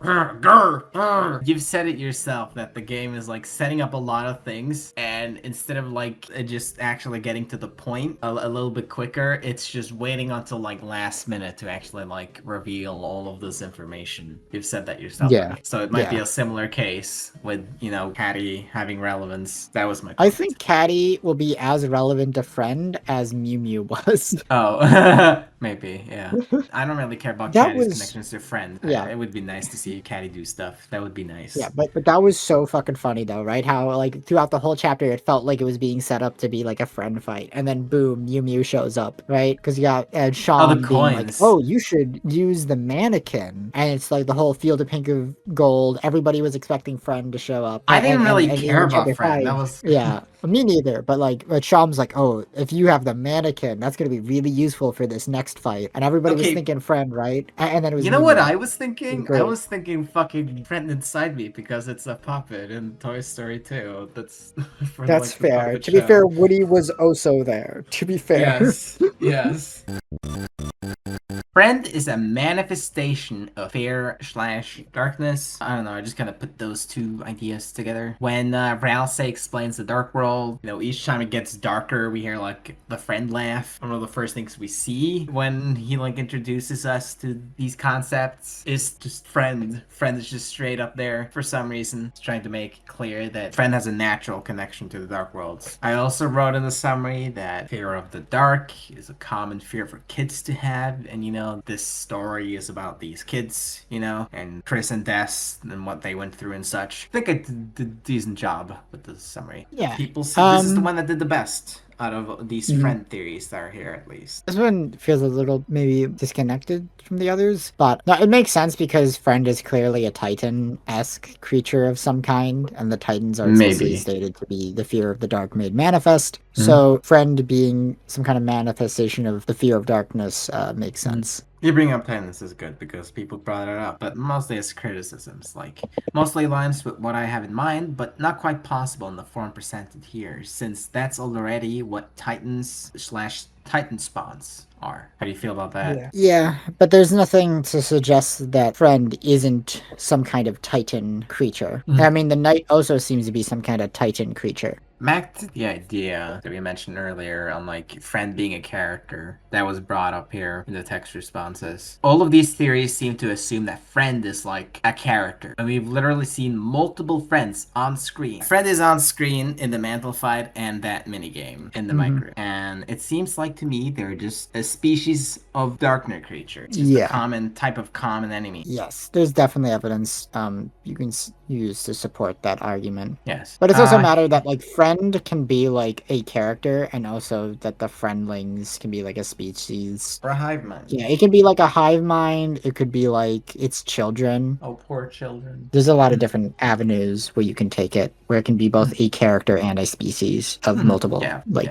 You've said it yourself that the game is like setting up a lot of things, and instead of like just actually getting to the point a little bit quicker, it's just waiting until like last minute to actually like reveal all of this information. You've said that yourself. Yeah. Right? So it might be Yeah. a similar case with, you know, Caddy having relevance. That was my point. I think Caddy will be as relevant a friend as Mew Mew was. Oh, maybe, yeah. I don't really care about That Caddy's was- connections to friends. Yeah. It would be nice to see Caddy do stuff. That would be nice. Yeah, but that was so fucking funny though, right? How like throughout the whole chapter, it felt like it was being set up to be like a friend fight, and then boom, Mew Mew shows up, right? Because you got Sean the being like, coins. "Oh, you should use the mannequin," and it's like the whole field of pink of gold. Everybody was expecting Friend to show up. I didn't really and care in about chapter Friend. That 5 was yeah, me neither. But like, Sean's like, "Oh, if you have the mannequin, that's gonna be really useful for this next fight," and everybody was Okay. thinking Friend, right? And then it was You know Mew what Mew. I was thinking? Great. I was thinking fucking Friend Inside Me because it's a puppet in Toy Story 2. That's for, That's like, the fair. puppet To be show. fair, Woody was also there. To be fair. Yes, yes. Friend is a manifestation of fear/darkness. I don't know, I just kind of put those two ideas together. When Ralsei explains the dark world, you know, each time it gets darker, we hear like the friend laugh. One of the first things we see when he like introduces us to these concepts is just friend. Friend is just straight up there for some reason. It's trying to make clear that friend has a natural connection to the dark worlds. I also wrote in the summary that fear of the dark is a common fear for kids to have, and you know, this story is about these kids, you know, and Kris and Des and what they went through and such. I think I did a decent job with the summary. Yeah. People say this is the one that did the best out of these friend theories that are here, at least. This one feels a little maybe disconnected from the others, but no, it makes sense because Friend is clearly a Titan-esque creature of some kind, and the Titans are explicitly Maybe. stated to be the fear of the dark made manifest. So Friend being some kind of manifestation of the fear of darkness makes sense. You bring up Titans is good because people brought it up, but mostly as criticisms, like mostly aligns with what I have in mind, but not quite possible in the form presented here, since that's already what Titans/Titan spawns are. How do you feel about that? Yeah, but there's nothing to suggest that Friend isn't some kind of Titan creature. I mean, the Knight also seems to be some kind of Titan creature. Back to the idea that we mentioned earlier on like Friend being a character that was brought up here in the text responses. All of these theories seem to assume that Friend is like a character, and we've literally seen multiple Friends on screen. Friend is on screen in the Mantle fight and that minigame in the micro, and it seems like to me they're just a species of darker creature, just a common type of common enemy. Yes, there's definitely evidence you can use to support that argument. Yes, But it's also a matter that like Friend can be like a character, and also that the friendlings can be like a species. or a hive mind. Yeah, it can be like a hive mind. It could be like its children. Oh, poor children. There's a lot of different avenues where you can take it, where it can be both a character and a species of multiple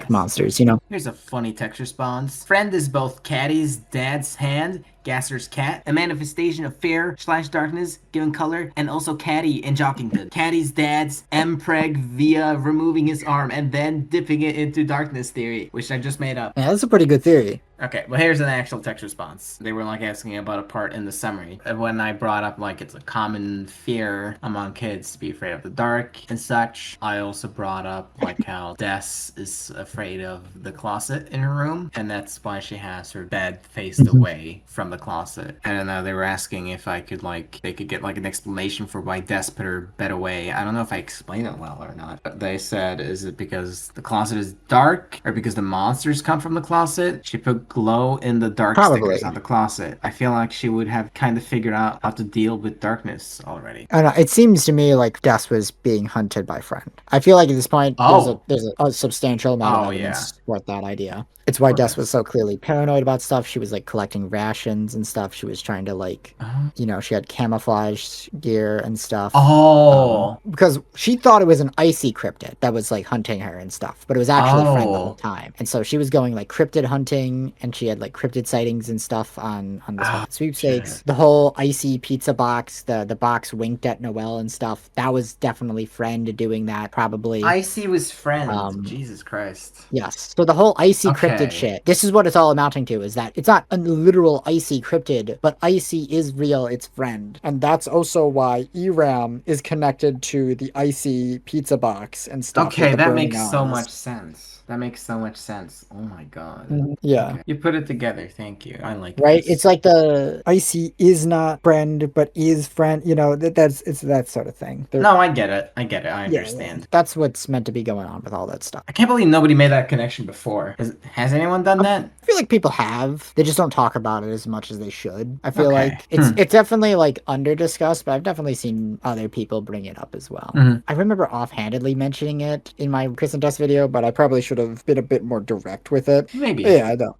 monsters, you know? Here's a funny text response. Friend is both Caddy's dad's hand, Gaster's cat, a manifestation of fear/darkness given color, and also Caddy in Jockington. Caddy's dad's Mpreg via removing his arm and then dipping it into darkness theory, which I just made up. Yeah, that's a pretty good theory. Okay, well here's an actual text response. They were like asking about a part in the summary. When I brought up like it's a common fear among kids to be afraid of the dark and such, I also brought up like how Des is afraid of the closet in her room, and that's why she has her bed faced away from the closet. I don't know, they were asking if I could like, they could get like an explanation for why Des put her bed away. I don't know if I explained it well or not. But they said, is it because the closet is dark or because the monsters come from the closet? She put glow in the dark Probably. stickers on the closet. I feel like she would have kind of figured out how to deal with darkness already. I don't know, it seems to me like Des was being hunted by Friend. I feel like at this point there's a substantial amount of evidence to support that idea. It's why Des was so clearly paranoid about stuff. She was like collecting rations and stuff. She was trying to like, she had camouflage gear and stuff. Because she thought it was an icy cryptid that was like hunting her and stuff, but it was actually Friend the whole time. And so she was going like cryptid hunting, and she had like cryptid sightings and stuff on the sweepstakes. Shit. The whole icy pizza box, the box winked at Noelle and stuff. That was definitely Friend doing that, probably. Icy was Friend. Jesus Christ. Yes. So the whole icy cryptid shit. This is what it's all amounting to, is that it's not a literal icy cryptid, but icy is real, it's Friend. And that's also why ERAM is connected to the icy pizza box and stuff. Okay, that makes so much sense. That makes so much sense. Oh my god. Yeah. Okay. You put it together. Thank you. I like right? This. It's like the icy is not Friend, but is Friend. You know, it's that sort of thing. No, I get it. I understand. Yeah. That's what's meant to be going on with all that stuff. I can't believe nobody made that connection before. Has anyone done that? I feel like people have. They just don't talk about it as much as they should. I feel like it's definitely like under discussed, but I've definitely seen other people bring it up as well. I remember offhandedly mentioning it in my Kris and Des video, but I probably should have been a bit more direct with it. Maybe. Yeah, I know.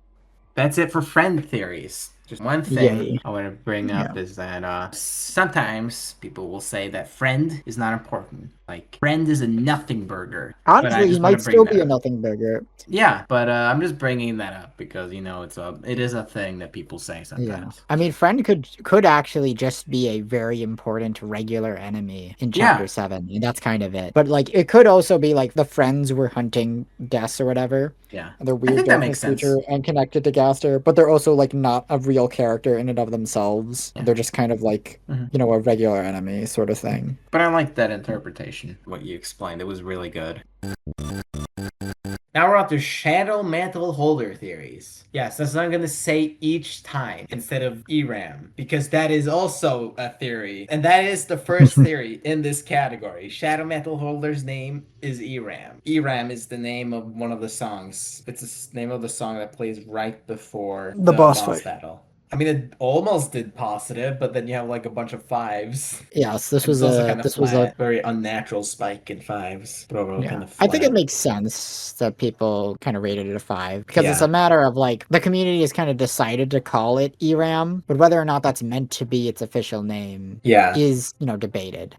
That's it for Friend theories. Just one thing I want to bring up is that sometimes people will say that Friend is not important. Like, Friend is a nothing burger. Honestly, he might still be a nothing burger. Yeah, but I'm just bringing that up because, it is a thing that people say sometimes. Yeah. I mean, Friend could actually just be a very important regular enemy in Chapter 7, and that's kind of it. But, like, it could also be, like, the friends were hunting Des or whatever. Yeah. They're weird darkness creature and connected to Gaster, but they're also, like, not a real character in and of themselves. Yeah. They're just kind of, like, a regular enemy sort of thing. But I like that interpretation, what you explained. It was really good. Now we're on to Shadow Mantle Holder theories. Yes, that's what I'm going to say each time instead of ERAM, because that is also a theory. And that is the first theory in this category. Shadow Mantle Holder's name is ERAM. ERAM is the name of one of the songs. It's the name of the song that plays right before the boss battle. I mean, it almost did positive, but then you have like a bunch of fives. Yes, this was a very unnatural spike in fives. But overall kind of I think it makes sense that people kind of rated it a 5 because it's a matter of like the community has kind of decided to call it ERAM, but whether or not that's meant to be its official name is debated.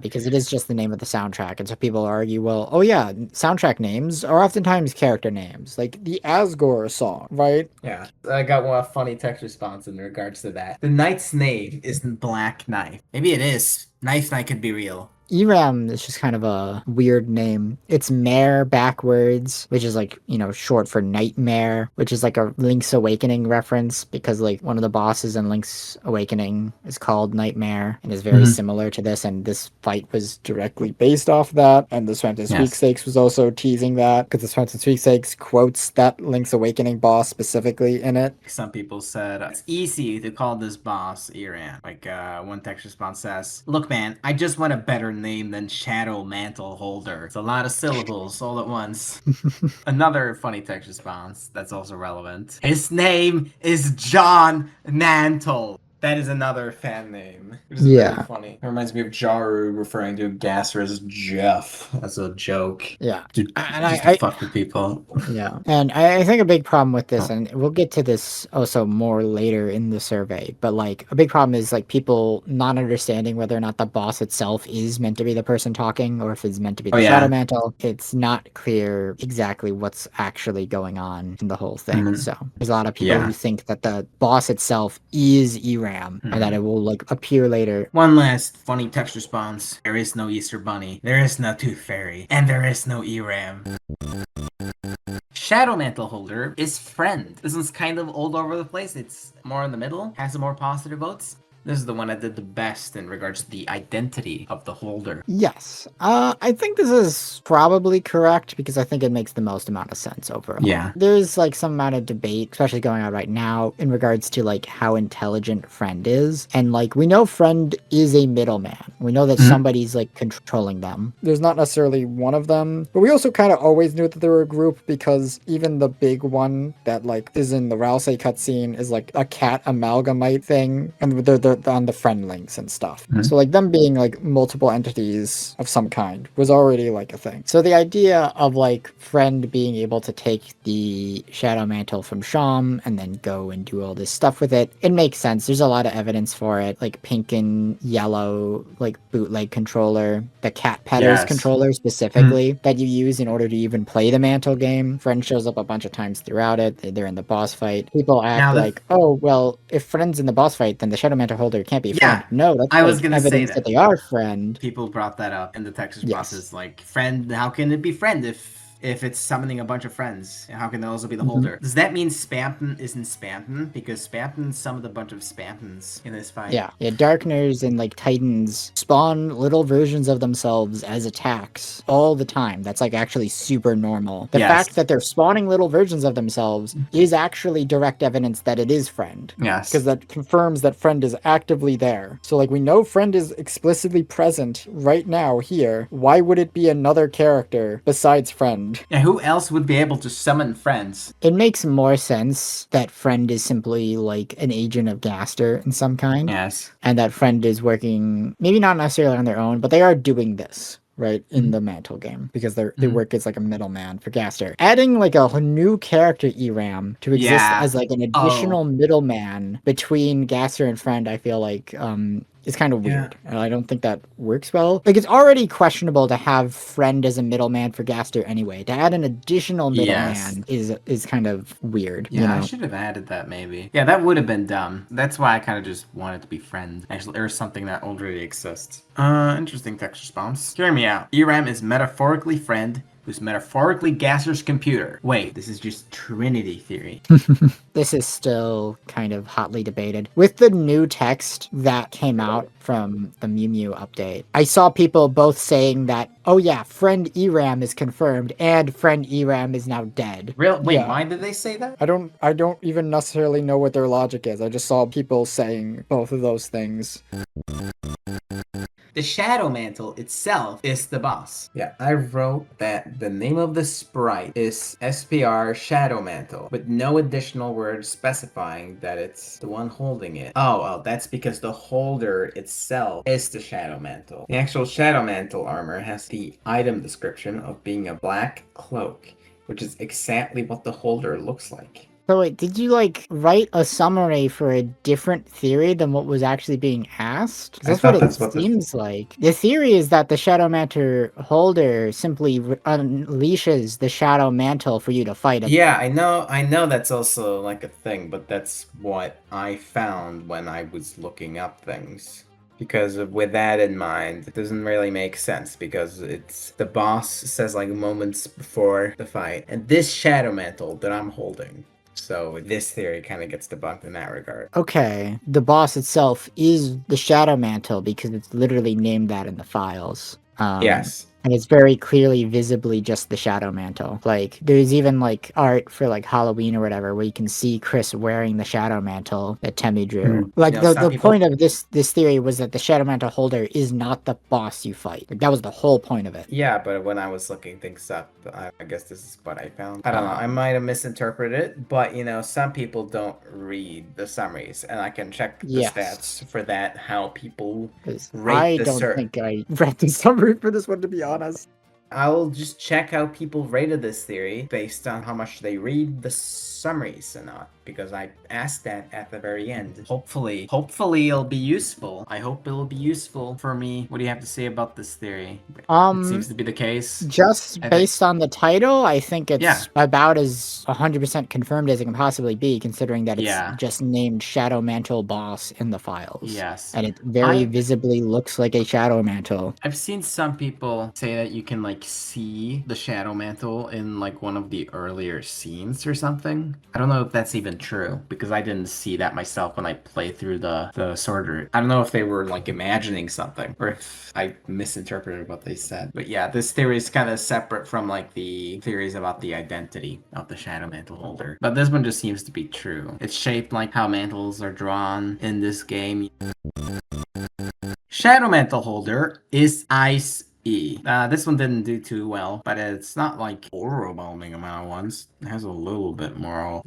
Because it is just the name of the soundtrack, and so people argue, well, soundtrack names are oftentimes character names, like the Asgore song, right? Yeah, I got one funny text response in regards to that. The knight's name is Black Knife. Maybe it is. Knife Knight could be real. ERAM is just kind of a weird name. It's mare backwards, which is like, short for nightmare, which is like a Link's Awakening reference because like one of the bosses in Link's Awakening is called Nightmare and is very similar to this, and this fight was directly based off that, and the Swanton Sweepstakes was also teasing that because the Swanton Sweepstakes quotes that Link's Awakening boss specifically in it. Some people said it's easy to call this boss ERAM. Like one text response says, "Look man, I just want a better name than Shadow Mantle Holder. It's a lot of syllables all at once." Another funny text response that's also relevant. His name is John Mantle. That is another fan name. It is very funny. It reminds me of Jaru referring to Gaster as Jeff. That's a joke. Yeah. And I fuck with people. Yeah. And I think a big problem with this, and we'll get to this also more later in the survey, but like a big problem is like people not understanding whether or not the boss itself is meant to be the person talking or if it's meant to be the Shadow Mantle. It's not clear exactly what's actually going on in the whole thing. So there's a lot of people who think that the boss itself is ERAM. And that it will like appear later. One last funny text response. There is no Easter Bunny. There is no Tooth Fairy. And there is no ERAM. Shadow Mantle Holder is Friend. This one's kind of all over the place. It's more in the middle. Has some more positive votes. This is the one that did the best in regards to the identity of the holder. Yes. I think this is probably correct because I think it makes the most amount of sense overall. Yeah. There's like some amount of debate, especially going on right now, in regards to like how intelligent Friend is. And like we know Friend is a middleman. We know that somebody's like controlling them. There's not necessarily one of them, but we also kind of always knew that they were a group because even the big one that like is in the Ralsei cutscene is like a cat amalgamite thing, and they're on the friend links and stuff. So like them being like multiple entities of some kind was already like a thing. So the idea of like Friend being able to take the Shadow Mantle from Sham and then go and do all this stuff with it, it makes sense. There's a lot of evidence for it, like pink and yellow, like bootleg controller, the Cat Petters controller specifically that you use in order to even play the Mantle game. Friend shows up a bunch of times throughout it. They're in the boss fight. People act like, oh, well, if Friend's in the boss fight, then the Shadow Mantle holder can't be Friend. No, that's I was gonna say evidence that they are Friend. People brought that up in the text responses, like, Friend, how can it be Friend if it's summoning a bunch of friends? How can those be the holder? Does that mean Spamton isn't Spamton? Because Spamton summoned a bunch of Spamtons in this fight. Yeah, Darkners and like Titans spawn little versions of themselves as attacks all the time. That's like actually super normal. The fact that they're spawning little versions of themselves is actually direct evidence that it is Friend. Yes. Because that confirms that Friend is actively there. So like we know Friend is explicitly present right now here. Why would it be another character besides Friend? Yeah, who else would be able to summon friends? It makes more sense that Friend is simply like an agent of Gaster in some kind. Yes. And that Friend is working, maybe not necessarily on their own, but they are doing this, right, in the Mantle game, because they work as like a middleman for Gaster. Adding like a new character ERAM to exist as like an additional middleman between Gaster and Friend, I feel like is kind of weird. I don't think that works well. Like, it's already questionable to have Friend as a middleman for Gaster anyway. To add an additional middleman is kind of weird. Yeah, you know? I should have added that maybe. Yeah, that would have been dumb. That's why I kind of just wanted to be Friend. Actually, or something that already exists. Interesting text response. Hear me out. ERAM is metaphorically Friend, who's metaphorically Gaster's computer. Wait, this is just Trinity theory. This is still kind of hotly debated. With the new text that came out from the Mew Mew update, I saw people both saying that, oh yeah, Friend ERAM is confirmed and Friend ERAM is now dead. Real? Wait, why did they say that? I don't even necessarily know what their logic is. I just saw people saying both of those things. The Shadow Mantle itself is the boss. Yeah, I wrote that the name of the sprite is SPR Shadow Mantle, with no additional words specifying that it's the one holding it. Oh, that's because the holder itself is the Shadow Mantle. The actual Shadow Mantle armor has the item description of being a black cloak, which is exactly what the holder looks like. So wait, did you like write a summary for a different theory than what was actually being asked? That's what it seems like. The theory is that the Shadow Mantle holder simply unleashes the Shadow Mantle for you to fight it. Yeah, I know that's also like a thing, but that's what I found when I was looking up things. Because with that in mind, it doesn't really make sense, because it's the boss says like moments before the fight, and this Shadow Mantle that I'm holding. So this theory kind of gets debunked in that regard. Okay, the boss itself is the Shadow Mantle because it's literally named that in the files. Yes. And it's very clearly visibly just the Shadow Mantle. Like, there's even, like, art for, like, Halloween or whatever, where you can see Kris wearing the Shadow Mantle that Temmie drew. Like, You know, the point of this theory was that the Shadow Mantle holder is not the boss you fight. Like, that was the whole point of it. Yeah, but when I was looking things up, I guess this is what I found. I don't know, I might have misinterpreted it, but, you know, some people don't read the summaries, and I can check the stats for that, how people rate the I don't think I read the summary for this one, to be honest. I'll just check how people rated this theory based on how much they read the summaries or not, because I asked that at the very end. Hopefully it'll be useful. I hope it'll be useful for me. What do you have to say about this theory? It seems to be the case. Just based on the title, I think it's about as 100% confirmed as it can possibly be, considering that it's just named Shadow Mantle Boss in the files. Yes. And it very visibly looks like a Shadow Mantle. I've seen some people say that you can like like see the Shadow Mantle in like one of the earlier scenes or something. I don't know if that's even true because I didn't see that myself when I played through the Sorter. I don't know if they were like imagining something or if I misinterpreted what they said. But yeah, this theory is kind of separate from like the theories about the identity of the Shadow Mantle Holder. But this one just seems to be true. It's shaped like how mantles are drawn in this game. Shadow Mantle Holder is Ice E. This one didn't do too well, but it's not like overwhelming amount of ones. It has a little bit more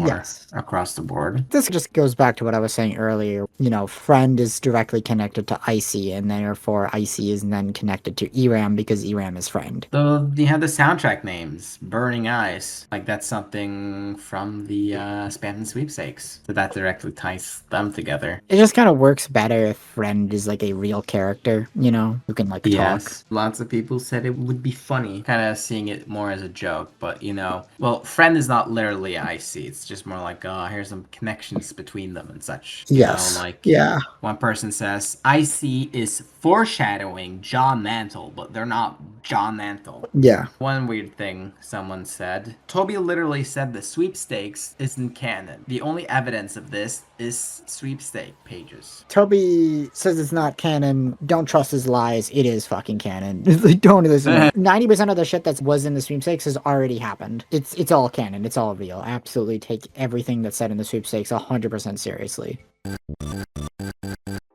Yes. across the board. This just goes back to what I was saying earlier. You know, friend is directly connected to Icy, and therefore Icy is then connected to ERAM because ERAM is friend. So you have the soundtrack names, Burning Eyes. Like that's something from the Spam and Sweepstakes. So that directly ties them together. It just kind of works better if friend is like a real character, you know, who can like talk. Yes, lots of people said it would be funny, kind of seeing it more as a joke, but you know, well, friend is not literally IC, it's just more like, oh, here's some connections between them and such. Yes. You know, like, yeah. One person says, IC is foreshadowing John Mantle, but they're not John Mantle. Yeah. One weird thing someone said, Toby literally said the sweepstakes isn't canon. The only evidence of this is sweepstake pages. Toby says it's not canon. Don't trust his lies. It is fucking canon. Like, don't listen. 90% of the shit that was in the sweepstakes has already happened. It's all canon. It's all real. Absolutely take everything that's said in the sweepstakes 100% seriously.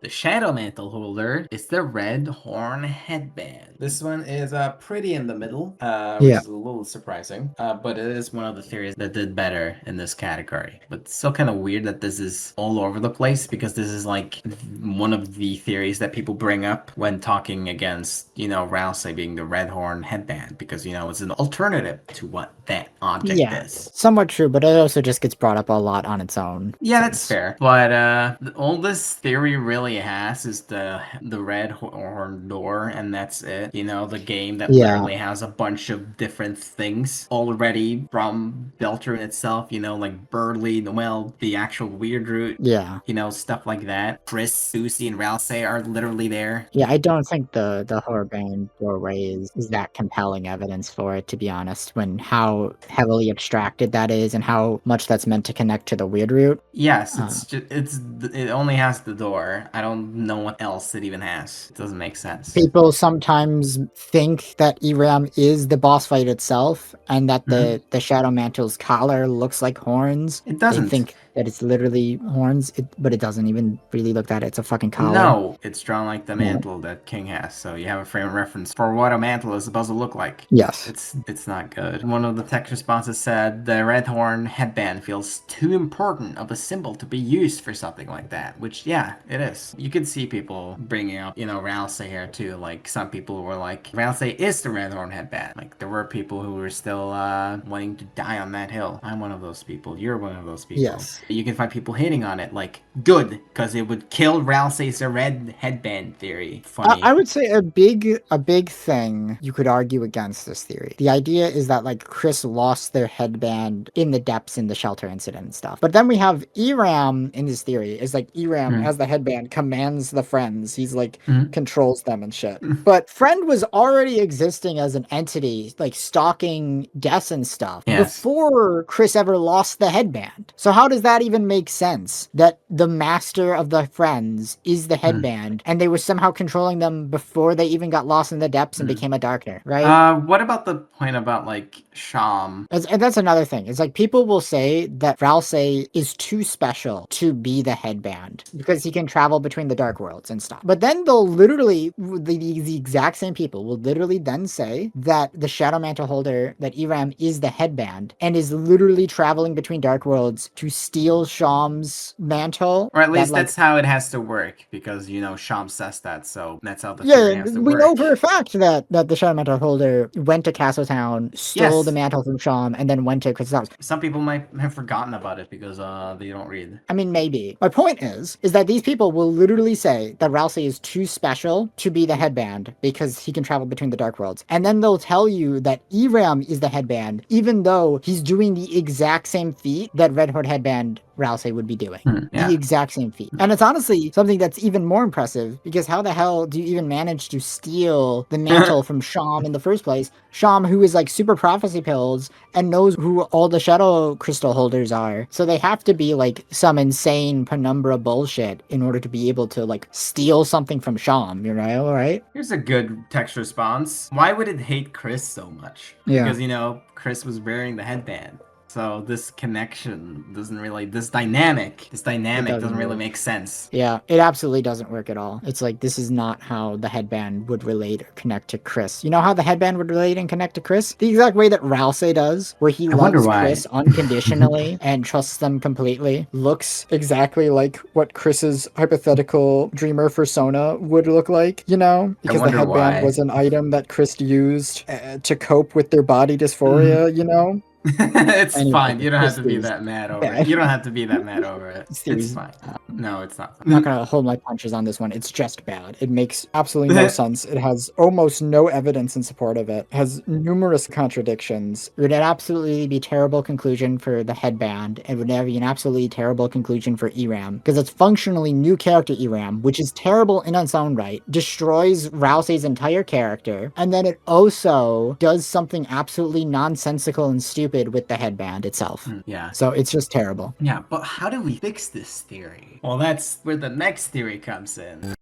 The Shadow Mantle Holder is the red horn headband. This one is pretty in the middle, which is a little surprising, but it is one of the theories that did better in this category. But it's still kind of weird that this is all over the place because this is like one of the theories that people bring up when talking against, you know, Ralsei being the red horn headband because, you know, it's an alternative to what that object is. Somewhat true, but it also just gets brought up a lot on its own. Yeah, that's fair. But all this theory really has is the red horn door, and that's it. You know, the game that literally has a bunch of different things already from Deltarune itself, you know, like Burley, well, the actual weird root. Yeah. You know, stuff like that. Kris, Susie, and Ralsei are literally there. Yeah, I don't think the horror band doorway is that compelling evidence for it, to be honest, when how heavily abstracted that is and how much that's meant to connect to the weird root. Yes, it only has the door. I don't know what else it even has. It doesn't make sense. People sometimes think that ERAM is the boss fight itself, and that the Shadow Mantle's collar looks like horns. It doesn't. They think that it's literally horns, but it doesn't even really look that. It's a fucking collar. No, it's drawn like the mantle that King has, so you have a frame of reference for what a mantle is supposed to look like. Yes. It's not good. One of the text responses said, the red horn headband feels too important of a symbol to be used for something like that, which, yeah, it is. You could see people bringing up, you know, Ralsei here, too. Like, some people were like, Ralsei is the red horn headband. Like, there were people who were still wanting to die on that hill. I'm one of those people. You're one of those people. Yes. You can find people hating on it, like, good, because it would kill Ralsei's red headband theory. Funny. I would say a big thing you could argue against this theory. The idea is that, like, Kris lost their headband in the depths in the shelter incident and stuff. But then we have ERAM in his theory. Is like ERAM as the headband commands the friends. He's like controls them and shit. But friend was already existing as an entity, like stalking Des and stuff before Kris ever lost the headband. So how does that even make sense? That the master of the friends is the headband, and they were somehow controlling them before they even got lost in the depths and became a darker, right? What about the point about, like, Sham? And that's another thing. It's like people will say that Ralsei is too special to be the headband because he can travel between the dark worlds and stuff. But then they'll literally, the exact same people will literally then say that the Shadow Mantle Holder, that ERAM is the headband and is literally traveling between dark worlds to steal Sham's mantle. Or at least that's how it has to work, because, you know, Sham says that, so that's how the theory has to work. We know for a fact that the Shadow Mantle Holder went to Castle Town, stole the mantle from Sham, and then went to Kris' house. Some people might have forgotten about it because they don't read. I mean, maybe. My point is that these people will literally say that Ralsei is too special to be the headband because he can travel between the dark worlds. And then they'll tell you that ERAM is the headband, even though he's doing the exact same feat that Red Horde Headband headband Ralsei would be doing. Yeah. The exact same feat. And it's honestly something that's even more impressive, because how the hell do you even manage to steal the mantle from Sham in the first place? Sham, who is like super prophecy pills and knows who all the shadow crystal holders are. So they have to be like some insane penumbra bullshit in order to be able to like steal something from Sham, you know, right? Here's a good text response. Why would it hate Kris so much? Yeah. Because, you know, Kris was wearing the headband. So this connection doesn't really, this dynamic doesn't really make sense. Yeah, it absolutely doesn't work at all. It's like, this is not how the headband would relate or connect to Kris. You know how the headband would relate and connect to Kris? The exact way that Ralsei does, where he loves Kris unconditionally and trusts them completely. Looks exactly like what Chris's hypothetical dreamer persona would look like, you know? Because the headband was an item that Kris used to cope with their body dysphoria, you know? It's Anyway, fine. You don't have this to be is that mad over bad. it. You don't have to be that mad over it. This It's is, fine. No, it's not. I'm not gonna hold my punches on this one. It's just bad. It makes absolutely no sense. It has almost no evidence in support of it. It has numerous contradictions. It would absolutely be a terrible conclusion for the headband. It would be an absolutely terrible conclusion for ERAM, because it's functionally new character ERAM, which is terrible in its own right, destroys Ralsei's entire character, and then it also does something absolutely nonsensical and stupid with the headband itself. Yeah. So it's just terrible. Yeah, but how do we fix this theory? Well, that's where the next theory comes in.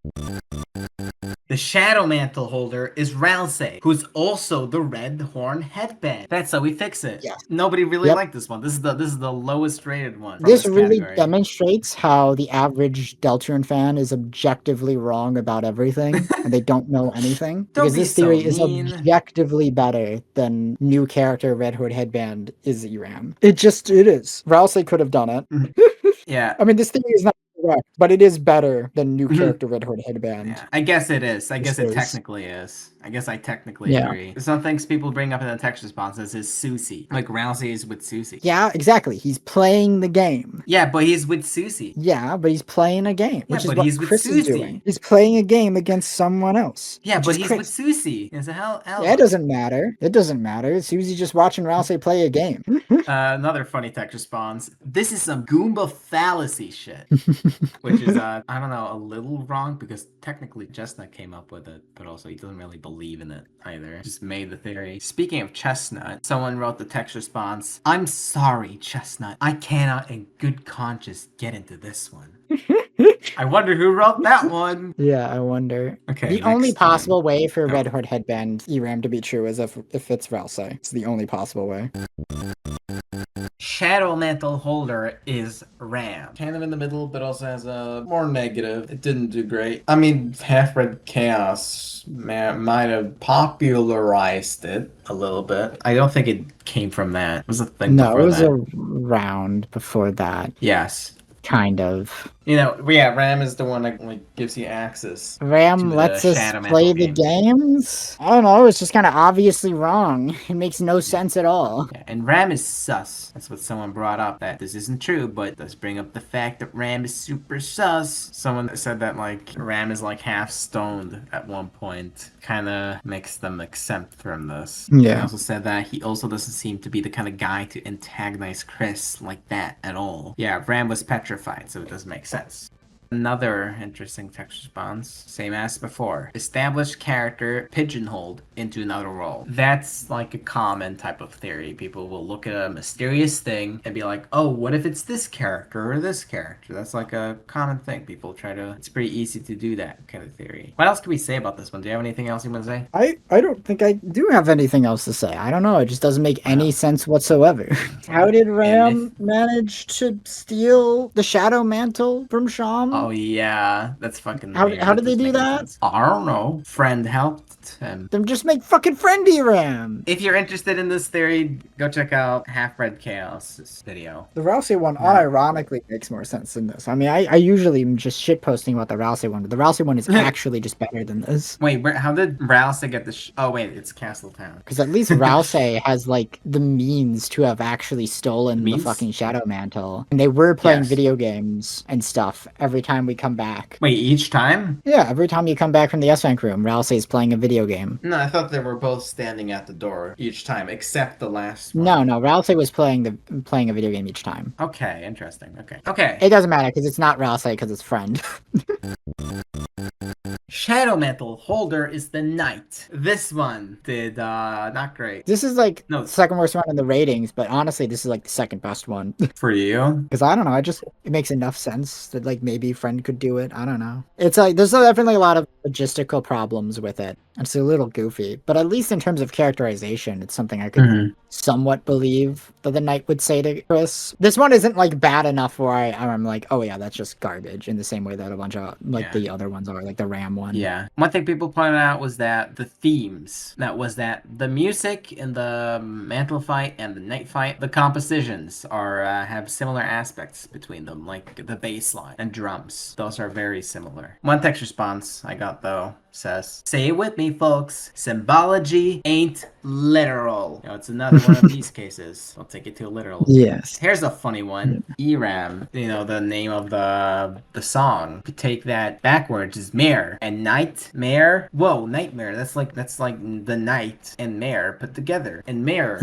The Shadow Mantle Holder is Ralsei, who's also the Red Horn Headband. That's how we fix it. Yes. Nobody really liked this one. This is the lowest rated one. This really demonstrates how the average Deltarune fan is objectively wrong about everything, and they don't know anything. Because this theory is objectively better than new character Red Hood Headband is ERAM. It is. Ralsei could have done it. Yeah. I mean, this theory is not correct, but it is better than new character Red Hood Headband. Yeah, I guess it is. I guess it technically is. I guess I technically agree. Some things people bring up in the text responses is Susie. Like Ralsei is with Susie. Yeah, exactly. He's playing the game. Yeah, but he's with Susie. Yeah, but he's playing a game, which is what Kris is doing. He's playing a game against someone else. Yeah, but he's with Susie. It's a hell. Yeah, it doesn't matter. It doesn't matter. Susie's just watching Ralsei play a game. Another funny text response. This is some Goomba fallacy shit. Which is, I don't know, a little wrong, because technically Chestnut came up with it, but also he doesn't really believe in it either. Just made the theory. Speaking of Chestnut, someone wrote the text response, "I'm sorry, Chestnut. I cannot in good conscience get into this one." I wonder who wrote that one. Yeah, I wonder. Okay. The only possible way for Red Hood Headband ERAM to be true is if it's Ralsei. It's the only possible way. Shadow Mantle Holder is Ram. Kind of in the middle, but also has a more negative. It didn't do great. I mean, Half-Red Chaos might have popularized it a little bit. I don't think it came from that. It was a thing before that. No, it was a round before that. Yes. Kind of. You know, yeah, Ram is the one that like gives you access. Ram lets us play the games? I don't know, it's just kind of obviously wrong. It makes no sense at all. Yeah, and Ram is sus. That's what someone brought up, that this isn't true, but does bring up the fact that Ram is super sus. Someone said that like Ram is like half stoned at one point. Kind of makes them exempt from this. Yeah. He also said that he also doesn't seem to be the kind of guy to antagonize Kris like that at all. Yeah, Ram was petrified, so it doesn't make sense. Another interesting text response, same as before. Established character pigeonholed into another role. That's like a common type of theory. People will look at a mysterious thing and be like, oh, what if it's this character or this character? That's like a common thing. People try to, it's pretty easy to do that kind of theory. What else can we say about this one? Do you have anything else you want to say? I don't think I do have anything else to say. I don't know. It just doesn't make any sense whatsoever. How did Ram manage to steal the Shadow Mantle from Sham? Oh yeah, that's fucking weird. How did they do that? Sense. I don't know. Friend helped him. Then just make fucking friendy Ram. If you're interested in this theory, go check out Half-Red Chaos' video. The Ralsei one unironically makes more sense than this. I mean, I usually am just shitposting about the Ralsei one, but the Ralsei one is actually just better than this. Wait, how did Ralsei get the oh wait, it's Castletown. Because at least Ralsei has like the means to have actually stolen the fucking Shadow Mantle. And they were playing video games and stuff every time we come back. Wait, each time? Yeah, every time you come back from the S-Rank room, Ralsei is playing a video video game. No, I thought they were both standing at the door each time, except the last one. No, Ralsei was playing a video game each time. Okay, interesting. Okay. It doesn't matter because it's not Ralsei because it's friend. Shadow Mantle Holder is the knight. This one did not great. This is like No. the second worst one in the ratings, but honestly, this is like the second best one. For you? Because I don't know, it makes enough sense that like maybe friend could do it. I don't know. It's like there's definitely a lot of logistical problems with it. It's a little goofy, but at least in terms of characterization, it's something I could somewhat believe that the knight would say to Kris. This one isn't like bad enough where I'm like, oh yeah, that's just garbage in the same way that a bunch of like the other ones are, like the Ram one. Yeah. One thing people pointed out was that the themes, the music in the mantle fight and the knight fight, the compositions are have similar aspects between them, like the bass line and drums. Those are very similar. One text response I got though says, "Say it with me, folks. Symbology ain't literal." You know, it's another one of these cases. I'll take it to literal. Yes. Here's a funny one. Eram, you know, the name of the song. If you take that backwards is mare and nightmare. Whoa, nightmare. That's like the night and mare put together. And mare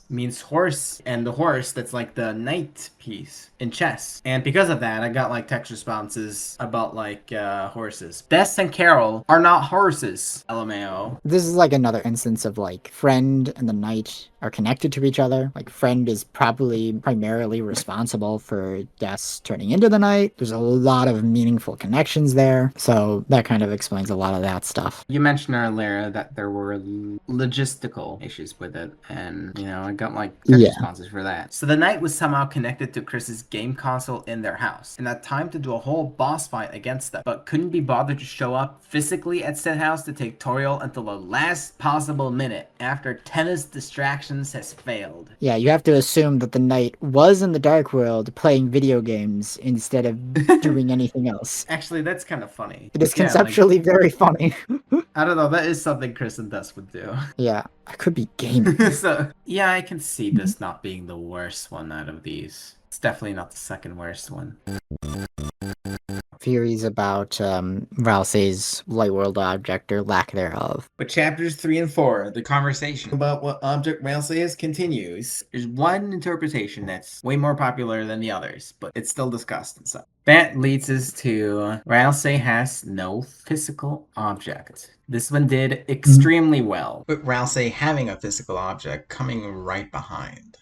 means horse, and the horse, that's like the knight piece in chess. And because of that, I got like text responses about like horses. Bess and Carol are not horses. LMAO. This is like another instance of like friend and the knight are connected to each other. Like friend is probably primarily responsible for Des turning into the knight. There's a lot of meaningful connections there. So that kind of explains a lot of that stuff. You mentioned earlier that there were logistical issues with it, and you know, I got like text responses for that. So the knight was somehow connected to Kris's game console in their house and had time to do a whole boss fight against them, but couldn't be bothered to show up physically at said house to take Toriel until the last possible minute after tennis distractions has failed. Yeah, you have to assume that the knight was in the dark world playing video games instead of doing anything else. Actually, that's kind of funny. It is conceptually very funny. I don't know, that is something Kris and Des would do. Yeah, I could be gaming. So, yeah, I can see this not being the worst one out of these. It's definitely not the second worst one. Theories about Ralsei's light world object or lack thereof. But chapters 3 and 4, the Conversation about what object Ralsei is continues. There's one interpretation that's way more popular than the others, but it's still discussed and stuff. That leads us to Ralsei has no physical object. This one did extremely well. with Ralsei having a physical object coming right behind.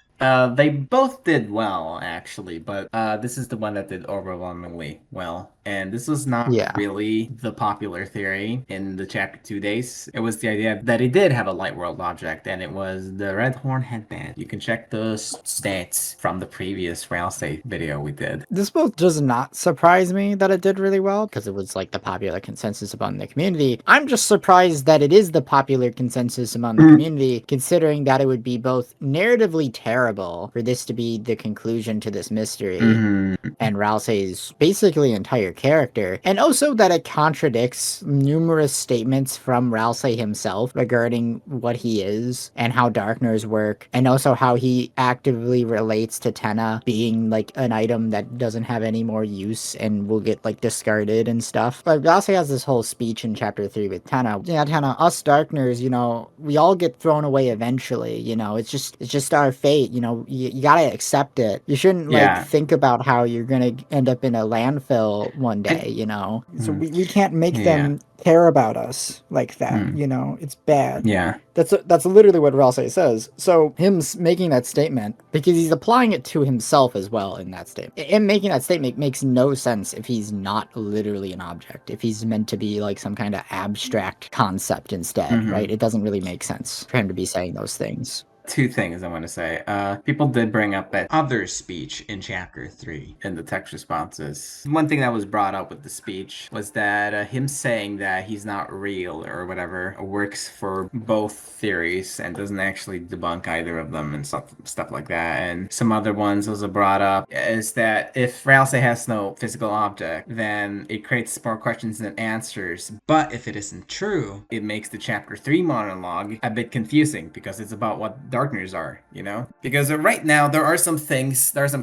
They both did well, actually, but this is the one that did overwhelmingly well. And this was not really the popular theory in the chapter 2 days. It was the idea that he did have a light world object, and it was the red horn headband. You can check those stats from the previous Ralsei video we did. This both does not surprise me that it did really well, because it was like the popular consensus among the community. I'm just surprised that it is the popular consensus among the community, considering that it would be both narratively terrible for this to be the conclusion to this mystery, and Ralsei's basically entire character, and also that it contradicts numerous statements from Ralsei himself regarding what he is and how Darkners work, and also how he actively relates to Tenna being like an item that doesn't have any more use and will get like discarded and stuff. Like Ralsei has this whole speech in chapter 3 with Tenna. Yeah, Tenna, us Darkners, you know, we all get thrown away eventually, you know, it's just our fate, you know, you gotta accept it. You shouldn't like think about how you're gonna end up in a landfill one day, you know. So we can't make them care about us like that, you know. It's bad. Yeah. That's literally what Ralsei says. So him making that statement, because he's applying it to himself as well in that statement. Him making that statement makes no sense if he's not literally an object. If he's meant to be like some kind of abstract concept instead, right? It doesn't really make sense for him to be saying those things. Two things I want to say. People did bring up that Other speech in chapter 3. in the text responses. One thing that was brought up with the speech was that him saying that he's not real or whatever works for both theories and doesn't actually debunk either of them and stuff like that. And some other ones also brought up is that if Ralsei has no physical object, then it creates more questions than answers. But if it isn't true, It makes the chapter 3 monologue a bit confusing because it's about what Darkners are, you know? Because right now, there are some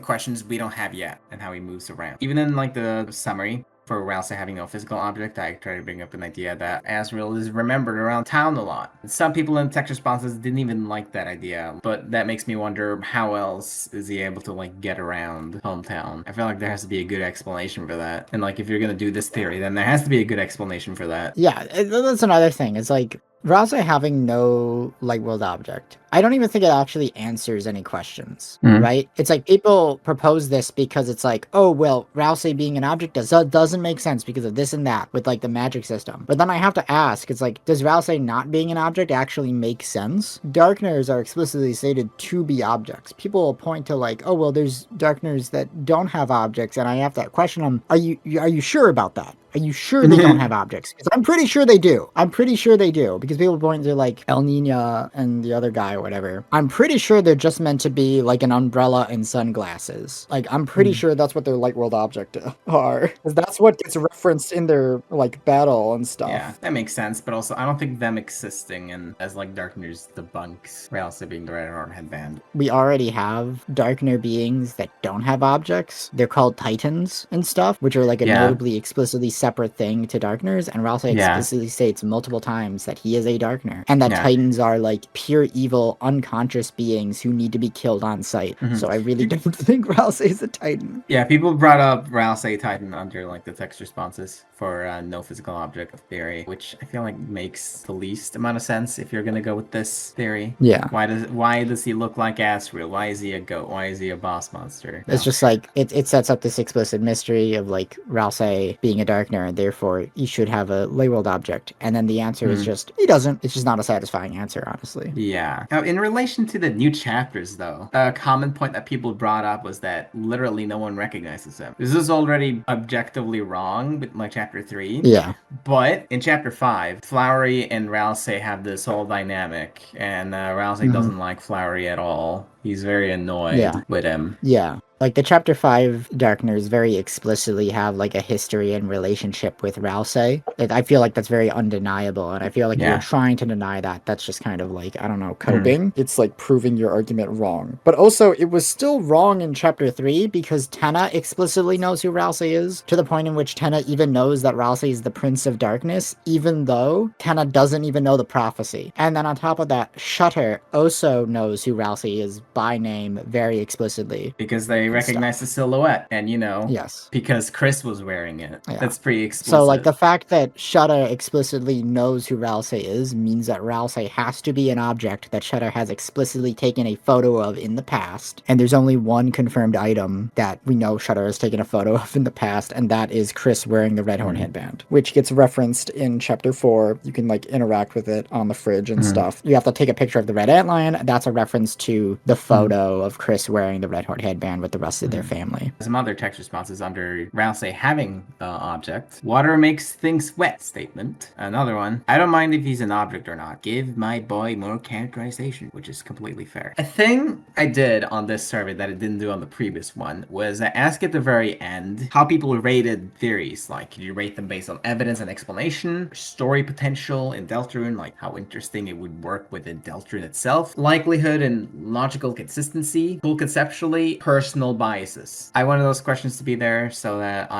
questions we don't have yet and how he moves around. Even in like the summary for Ralsei having no physical object, I tried to bring up an idea that Asriel is remembered around town a lot. Some people in text responses didn't even like that idea, but that makes me wonder how else is he able to like get around hometown. I feel like there has to be a good explanation for that. And like if you're gonna do this theory, then there has to be a good explanation for that. Yeah, that's another thing. It's like Ralsei having no light world object. I don't even think it actually answers any questions, right? It's like people propose this because it's like, oh, well, Ralsei being an object doesn't make sense because of this and that with like the magic system. But then I have to ask, it's like, does Ralsei not being an object actually make sense? Darkners are explicitly stated to be objects. People will point to like, oh, well, there's Darkners that don't have objects, and I have to question them, are you sure about that? Are you sure they don't have objects? Because I'm pretty sure they do. I'm pretty sure they do. Because people point to like El Nina and the other guy or whatever. I'm pretty sure they're just meant to be like an umbrella and sunglasses. Like, I'm pretty sure that's what their light world object are. Because that's what gets referenced in their like battle and stuff. Yeah, that makes sense. But also, I don't think them existing and as like Darkners debunks Ralsei being the Red Horn headband. We already have Darkner beings that don't have objects. They're called Titans and stuff, which are like a notably explicitly separate thing to Darkners, and Ralsei explicitly states multiple times that he is a Darkner, and that Titans are like pure evil, unconscious beings who need to be killed on sight. So I really don't think Ralsei is a Titan. Yeah, people brought up Ralsei Titan under like the text responses for no physical object theory, which I feel like makes the least amount of sense if you're gonna go with this theory. Yeah. Why does he look like Asriel? Why is he a goat? Why is he a boss monster? It's just like it sets up this explicit mystery of like Ralsei being a Darkner, and therefore he should have a lay world object. And then the answer is just he doesn't. It's just not a satisfying answer, honestly. Yeah. Now, in relation to the new chapters, though, a common point that people brought up was that literally no one recognizes him. This is already objectively wrong with like chapter 3. Yeah. But in chapter 5, Flowery and Ralsei have this whole dynamic, and Ralsei doesn't like Flowery at all. He's very annoyed with him. Yeah. Like the chapter 5 Darkners very explicitly have like a history and relationship with Ralsei. I feel like that's very undeniable, and I feel like you're trying to deny that. That's just kind of like, I don't know, coping. It's like proving your argument wrong. But also, it was still wrong in chapter 3 because Tenna explicitly knows who Ralsei is, to the point in which Tenna even knows that Ralsei is the Prince of Darkness, even though Tenna doesn't even know the prophecy. And then on top of that, Shutter also knows who Ralsei is by name very explicitly. Because they recognize the silhouette, and Yes. because Kris was wearing it. Yeah. That's pretty explicit. So like the fact that Shutter explicitly knows who Ralsei is means that Ralsei has to be an object that Shutter has explicitly taken a photo of in the past, and there's only one confirmed item that we know Shutter has taken a photo of in the past, and that is Kris wearing the Red Horn headband, which gets referenced in chapter 4. You can like interact with it on the fridge and stuff. You have to take a picture of the red antlion. That's a reference to the photo of Kris wearing the Red Horn headband with the rest of their family. Some other text responses under Ralsei having the object. Water makes things wet statement. Another one. I don't mind if he's an object or not. Give my boy more characterization, which is completely fair. A thing I did on this survey that I didn't do on the previous one was I asked at the very end how people rated theories. Like, could you rate them based on evidence and explanation, story potential in Deltarune, like how interesting it would work within Deltarune itself, likelihood and logical consistency, cool conceptually, personal biases. I wanted those questions to be there so that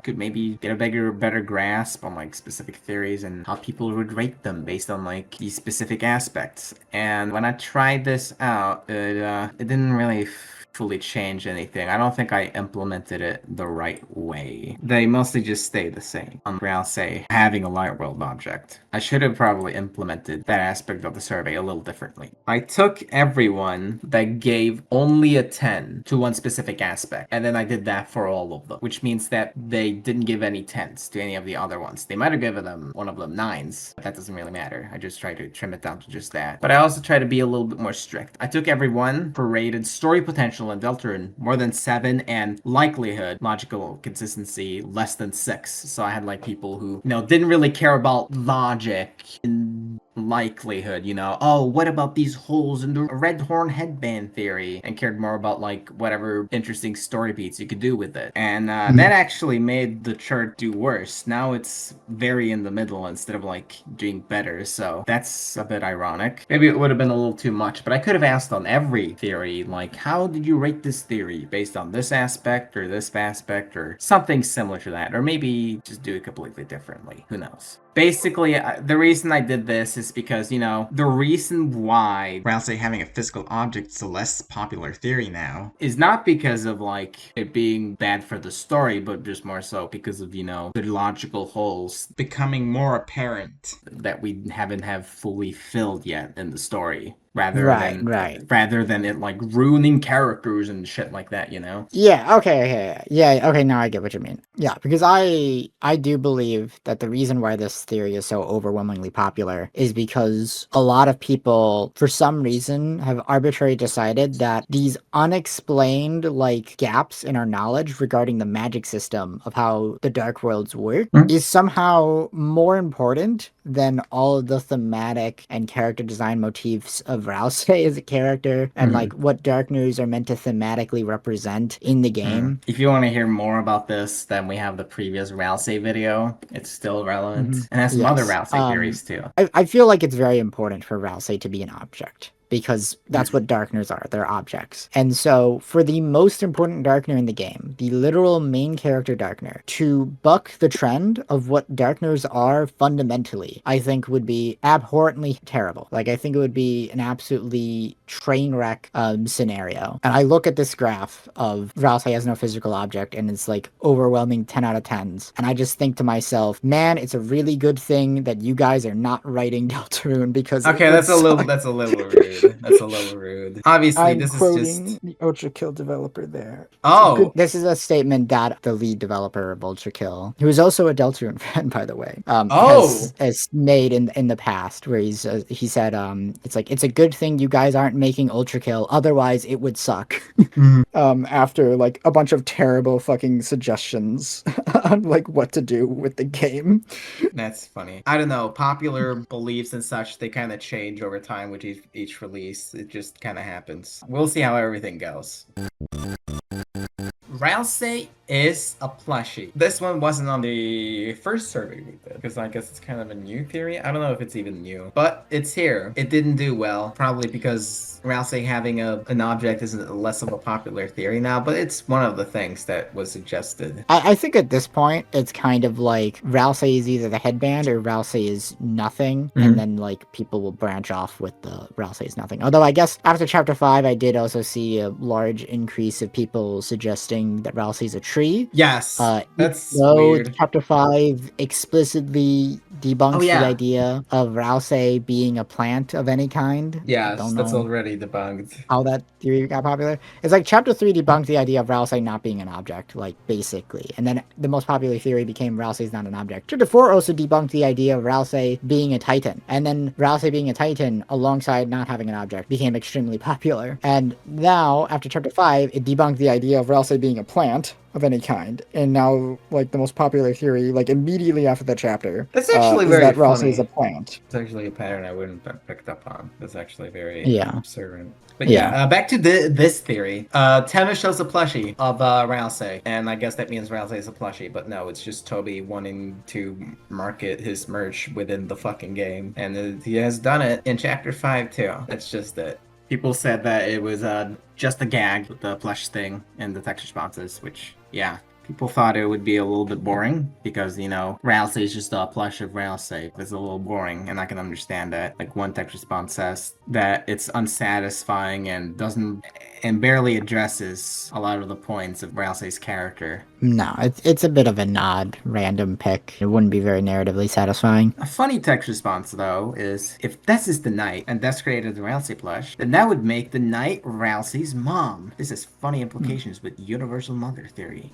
could maybe get a better grasp on like specific theories and how people would rate them based on like these specific aspects. And when I tried this out, it didn't really fully change anything. I don't think I implemented it the right way. They mostly just stay the same. On Ralsei having a light world object, I should have probably implemented that aspect of the survey a little differently. I took everyone that gave only a 10 to one specific aspect, and then I did that for all of them, which means that they didn't give any 10s to any of the other ones. They might have given them one of them 9s, but that doesn't really matter. I just try to trim it down to just that. But I also try to be a little bit more strict. I took everyone for rated story potential and Deltarune more than 7, and likelihood, logical consistency, less than 6. So I had like people who, didn't really care about logic in likelihood, oh, what about these holes in the red horn headband theory, and cared more about like whatever interesting story beats you could do with it. And that actually made the chart do worse. Now it's very in the middle instead of like doing better, so that's a bit ironic. Maybe it would have been a little too much, but I could have asked on every theory, like, how did you rate this theory based on this aspect or this aspect or something similar to that, or maybe just do it completely differently. Who knows? Basically, the reason I did this is because, the reason why Ralsei having a physical object is a less popular theory now. is not because of, like, it being bad for the story, but just more so because of, the logical holes Becoming more apparent. that we haven't have fully filled yet in the story. Rather than it like ruining characters and shit like that, Yeah, okay, now I get what you mean. Yeah, because I do believe that the reason why this theory is so overwhelmingly popular is because a lot of people, for some reason, have arbitrarily decided that these unexplained, like, gaps in our knowledge regarding the magic system of how the Dark Worlds work is somehow more important than all of the thematic and character design motifs of Ralsei as a character and like what Darkners are meant to thematically represent in the game. If you want to hear more about this, then we have the previous Ralsei video. It's still relevant. And has some other Ralsei theories too. I feel like it's very important for Ralsei to be an object, because that's what Darkners are. They're objects. And so for the most important Darkner in the game, the literal main character Darkner, to buck the trend of what Darkners are fundamentally, I think would be abhorrently terrible. Like, I think it would be an absolutely train wreck scenario. And I look at this graph of Ralsei has no physical object, and it's like overwhelming 10 out of 10s. And I just think to myself, man, it's a really good thing that you guys are not writing Deltarune, because Okay, that's a little rude. That's a little rude. Obviously, I'm this is quoting just... the Ultra Kill developer there. Oh! This is a statement that the lead developer of Ultra Kill, who is also a Deltarune fan, by the way, has made in the past, where he said, it's like, it's a good thing you guys aren't making Ultra Kill, otherwise it would suck. After like a bunch of terrible fucking suggestions on like what to do with the game. That's funny. I don't know. Popular beliefs and such, they kind of change over time with each release. It just kind of happens. We'll see how everything goes. Ralsei is a plushie. This one wasn't on the first survey we did, because I guess it's kind of a new theory. I don't know if it's even new, but it's here. It didn't do well, probably because Ralsei having an object is less of a popular theory now, but it's one of the things that was suggested. I think at this point, it's kind of like Ralsei is either the headband or Ralsei is nothing, and then like people will branch off with the Ralsei is nothing. Although I guess after chapter 5, I did also see a large increase of people suggesting that Ralsei is a tree. Yes, that's so weird. chapter 5 explicitly debunks the idea of Ralsei being a plant of any kind. Yes, I don't that's know already debunked. how that theory got popular. It's like chapter 3 debunked the idea of Ralsei not being an object, like basically. And then the most popular theory became Ralsei's not an object. Chapter 4 also debunked the idea of Ralsei being a titan. And then Ralsei being a titan alongside not having an object became extremely popular. And now, after chapter 5, it debunked the idea of Ralsei being a plant of any kind, and now like the most popular theory, like immediately after the chapter, that's actually is very that Ralsei funny. is a plant. It's actually a pattern I wouldn't have picked up on. That's actually very observant. But back to this theory. Tenma shows a plushie of Ralsei, and I guess that means Ralsei is a plushie, but no, it's just Toby wanting to market his merch within the fucking game, and he has done it in chapter 5 too. That's just it. People said that it was just a gag with the plush thing and the text responses, which, yeah, people thought it would be a little bit boring because, Ralsei is just a plush of Ralsei. It's a little boring, and I can understand that. Like, one text response says that it's unsatisfying and barely addresses a lot of the points of Ralsei's character. No, it's a bit of an odd random pick. It wouldn't be very narratively satisfying. A funny text response, though, is if Des is the knight and Des created the Ralsei plush, then that would make the knight Ralsei's mom. This has funny implications with universal mother theory.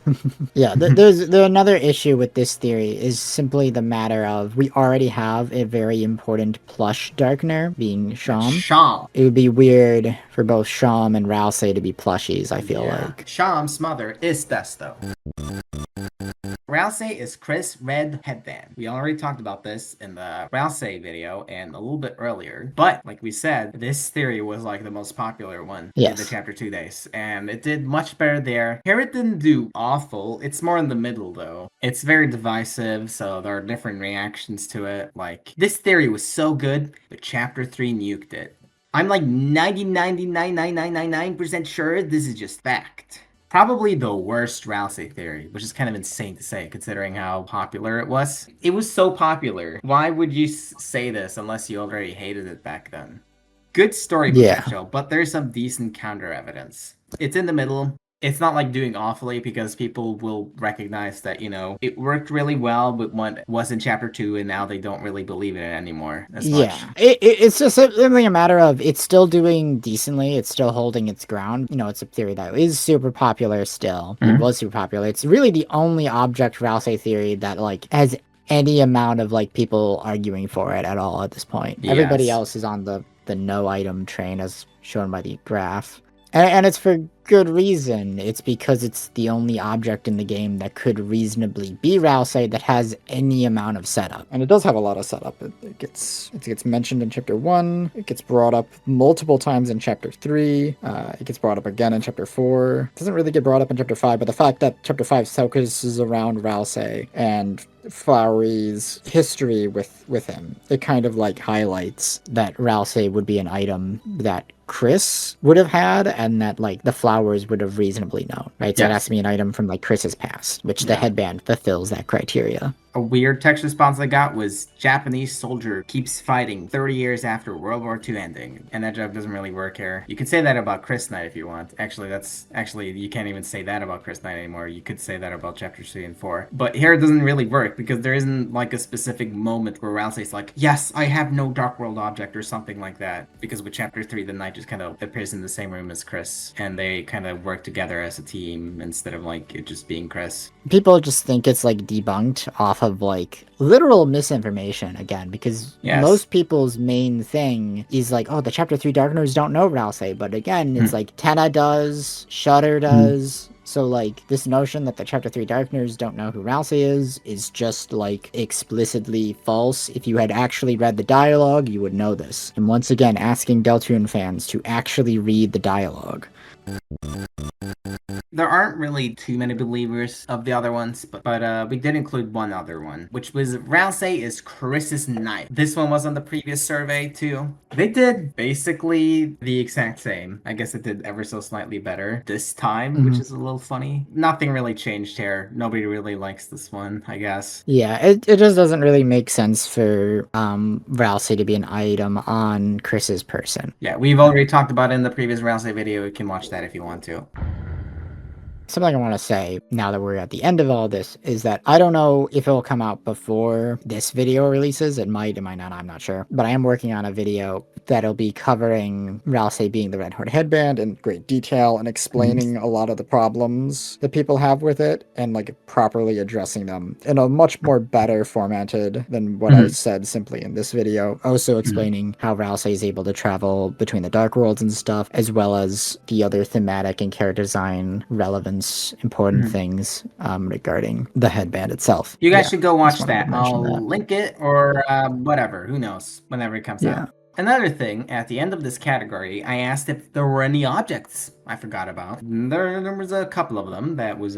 Yeah, there's another issue with this theory is simply the matter of we already have a very important plush Darkner, being Sham. Sham. It would be weird for both Sham and Ralsei to be plushies, I feel like. Sham's mother is Des, though. Ralsei is Kris Red Headband. We already talked about this in the Ralsei video and a little bit earlier, but like we said, this theory was like the most popular one in the Yes. chapter 2 days, and it did much better there. Here it didn't do awful. It's more in the middle though. It's very divisive, so there are different reactions to it. Like, this theory was so good, but chapter 3 nuked it. I'm like 99.99999% sure this is just fact. Probably the worst Ralsei theory, which is kind of insane to say considering how popular it was. It was so popular. Why would you say this unless you already hated it back then? Good story potential, but there's some decent counter evidence. It's in the middle. It's not like doing awfully because people will recognize that, you know, it worked really well with what was in chapter 2 and now they don't really believe in it anymore as much. Yeah, it's just simply a matter of it's still doing decently. It's still holding its ground. You know, it's a theory that is super popular still. It was super popular. It's really the only object Ralsei theory that like has any amount of like people arguing for it at all at this point. Everybody Yes. else is on the no item train as shown by the graph. And it's for good reason. It's because it's the only object in the game that could reasonably be Ralsei that has any amount of setup. And it does have a lot of setup. It gets mentioned in chapter 1. It gets brought up multiple times in chapter 3. It gets brought up again in chapter 4. It doesn't really get brought up in chapter 5, but the fact that chapter 5 focuses around Ralsei and Flowery's history with him, it kind of like highlights that Ralsei would be an item that Kris would have had and that like the flowers would have reasonably known, right? So it has to be an item from like Kris's past, which the headband fulfills that criteria. A weird text response I got was, Japanese soldier keeps fighting 30 years after World War II ending. And that joke doesn't really work here. You could say that about Kris Knight if you want. Actually, you can't even say that about Kris Knight anymore. You could say that about chapters 3 and 4. But here it doesn't really work because there isn't like a specific moment where Ralsei's like, yes, I have no Dark World object or something like that. Because with chapter 3, the knight just kind of appears in the same room as Kris. And they kind of work together as a team instead of like it just being Kris. People just think it's like debunked off of like literal misinformation again, because most people's main thing is like, oh, the chapter 3 Darkeners don't know Ralsei, but again, it's like Tenna does, Shutter does. So like this notion that the chapter 3 Darkeners don't know who Ralsei is just like explicitly false. If you had actually read the dialogue, you would know this. And once again, asking Deltarune fans to actually read the dialogue. There aren't really too many believers of the other ones, but we did include one other one, which was Ralsei is Kris's knight. This one was on the previous survey too. They did basically the exact same. I guess it did ever so slightly better this time, which is a little funny. Nothing really changed here. Nobody really likes this one, I guess. Yeah, it just doesn't really make sense for Ralsei to be an item on Kris's person. Yeah, we've already talked about it in the previous Ralsei video. You can watch that if you want to. Something I want to say now that we're at the end of all this is that I don't know if it will come out before this video releases. It might not, I'm not sure. But I am working on a video that'll be covering Ralsei being the Red Horn headband in great detail and explaining a lot of the problems that people have with it and like properly addressing them in a much more better formatted than what I said simply in this video. Also explaining how Ralsei is able to travel between the Dark Worlds and stuff, as well as the other thematic and character design relevance important things regarding the headband itself. You guys should go watch wanted to that. mention I'll that. link it or whatever. Who knows? Whenever it comes out. Another thing, at the end of this category, I asked if there were any objects I forgot about. There was a couple of them that was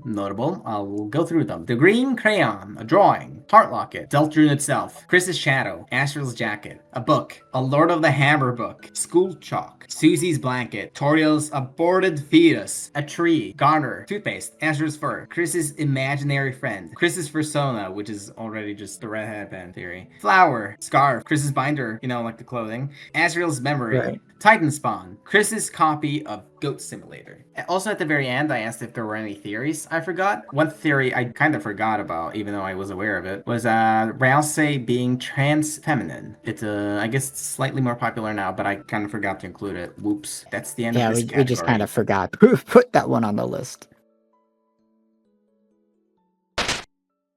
notable. I'll go through them. The green crayon, a drawing, heart locket, Deltarune itself, Kris's shadow, Asriel's jacket, a book, a Lord of the Hammer book, school chalk, Susie's blanket, Toriel's aborted fetus, a tree, Garner, toothpaste, Asriel's fur, Kris's imaginary friend, Kris's persona, which is already just the red headband theory, flower, scarf, Kris's binder, you know, like the clothing, Asriel's memory, Titan Spawn, Kris's copy of Goat Simulator. Also at the very end, I asked if there were any theories I forgot. One theory I kind of forgot about, even though I was aware of it, was Ralsei being trans feminine. It's I guess it's slightly more popular now, but I kind of forgot to include it. Whoops. That's the end of this category. We just kind of forgot to put that one on the list.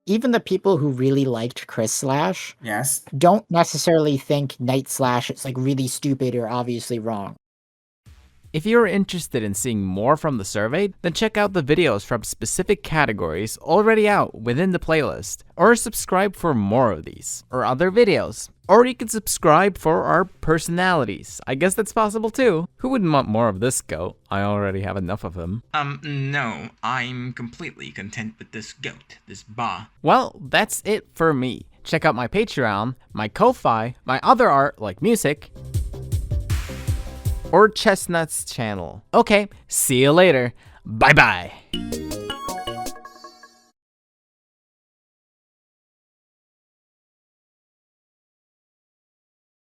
Even the people who really liked Kris Slash don't necessarily think Night Slash is like really stupid or obviously wrong. If you're interested in seeing more from the survey, then check out the videos from specific categories already out within the playlist, or subscribe for more of these, or other videos. Or you can subscribe for our personalities. I guess that's possible too. Who wouldn't want more of this goat? I already have enough of him. No, I'm completely content with this goat, this ba. Well, that's it for me. Check out my Patreon, my Ko-Fi, my other art like music, or Chestnut's channel. Okay, see you later. Bye bye.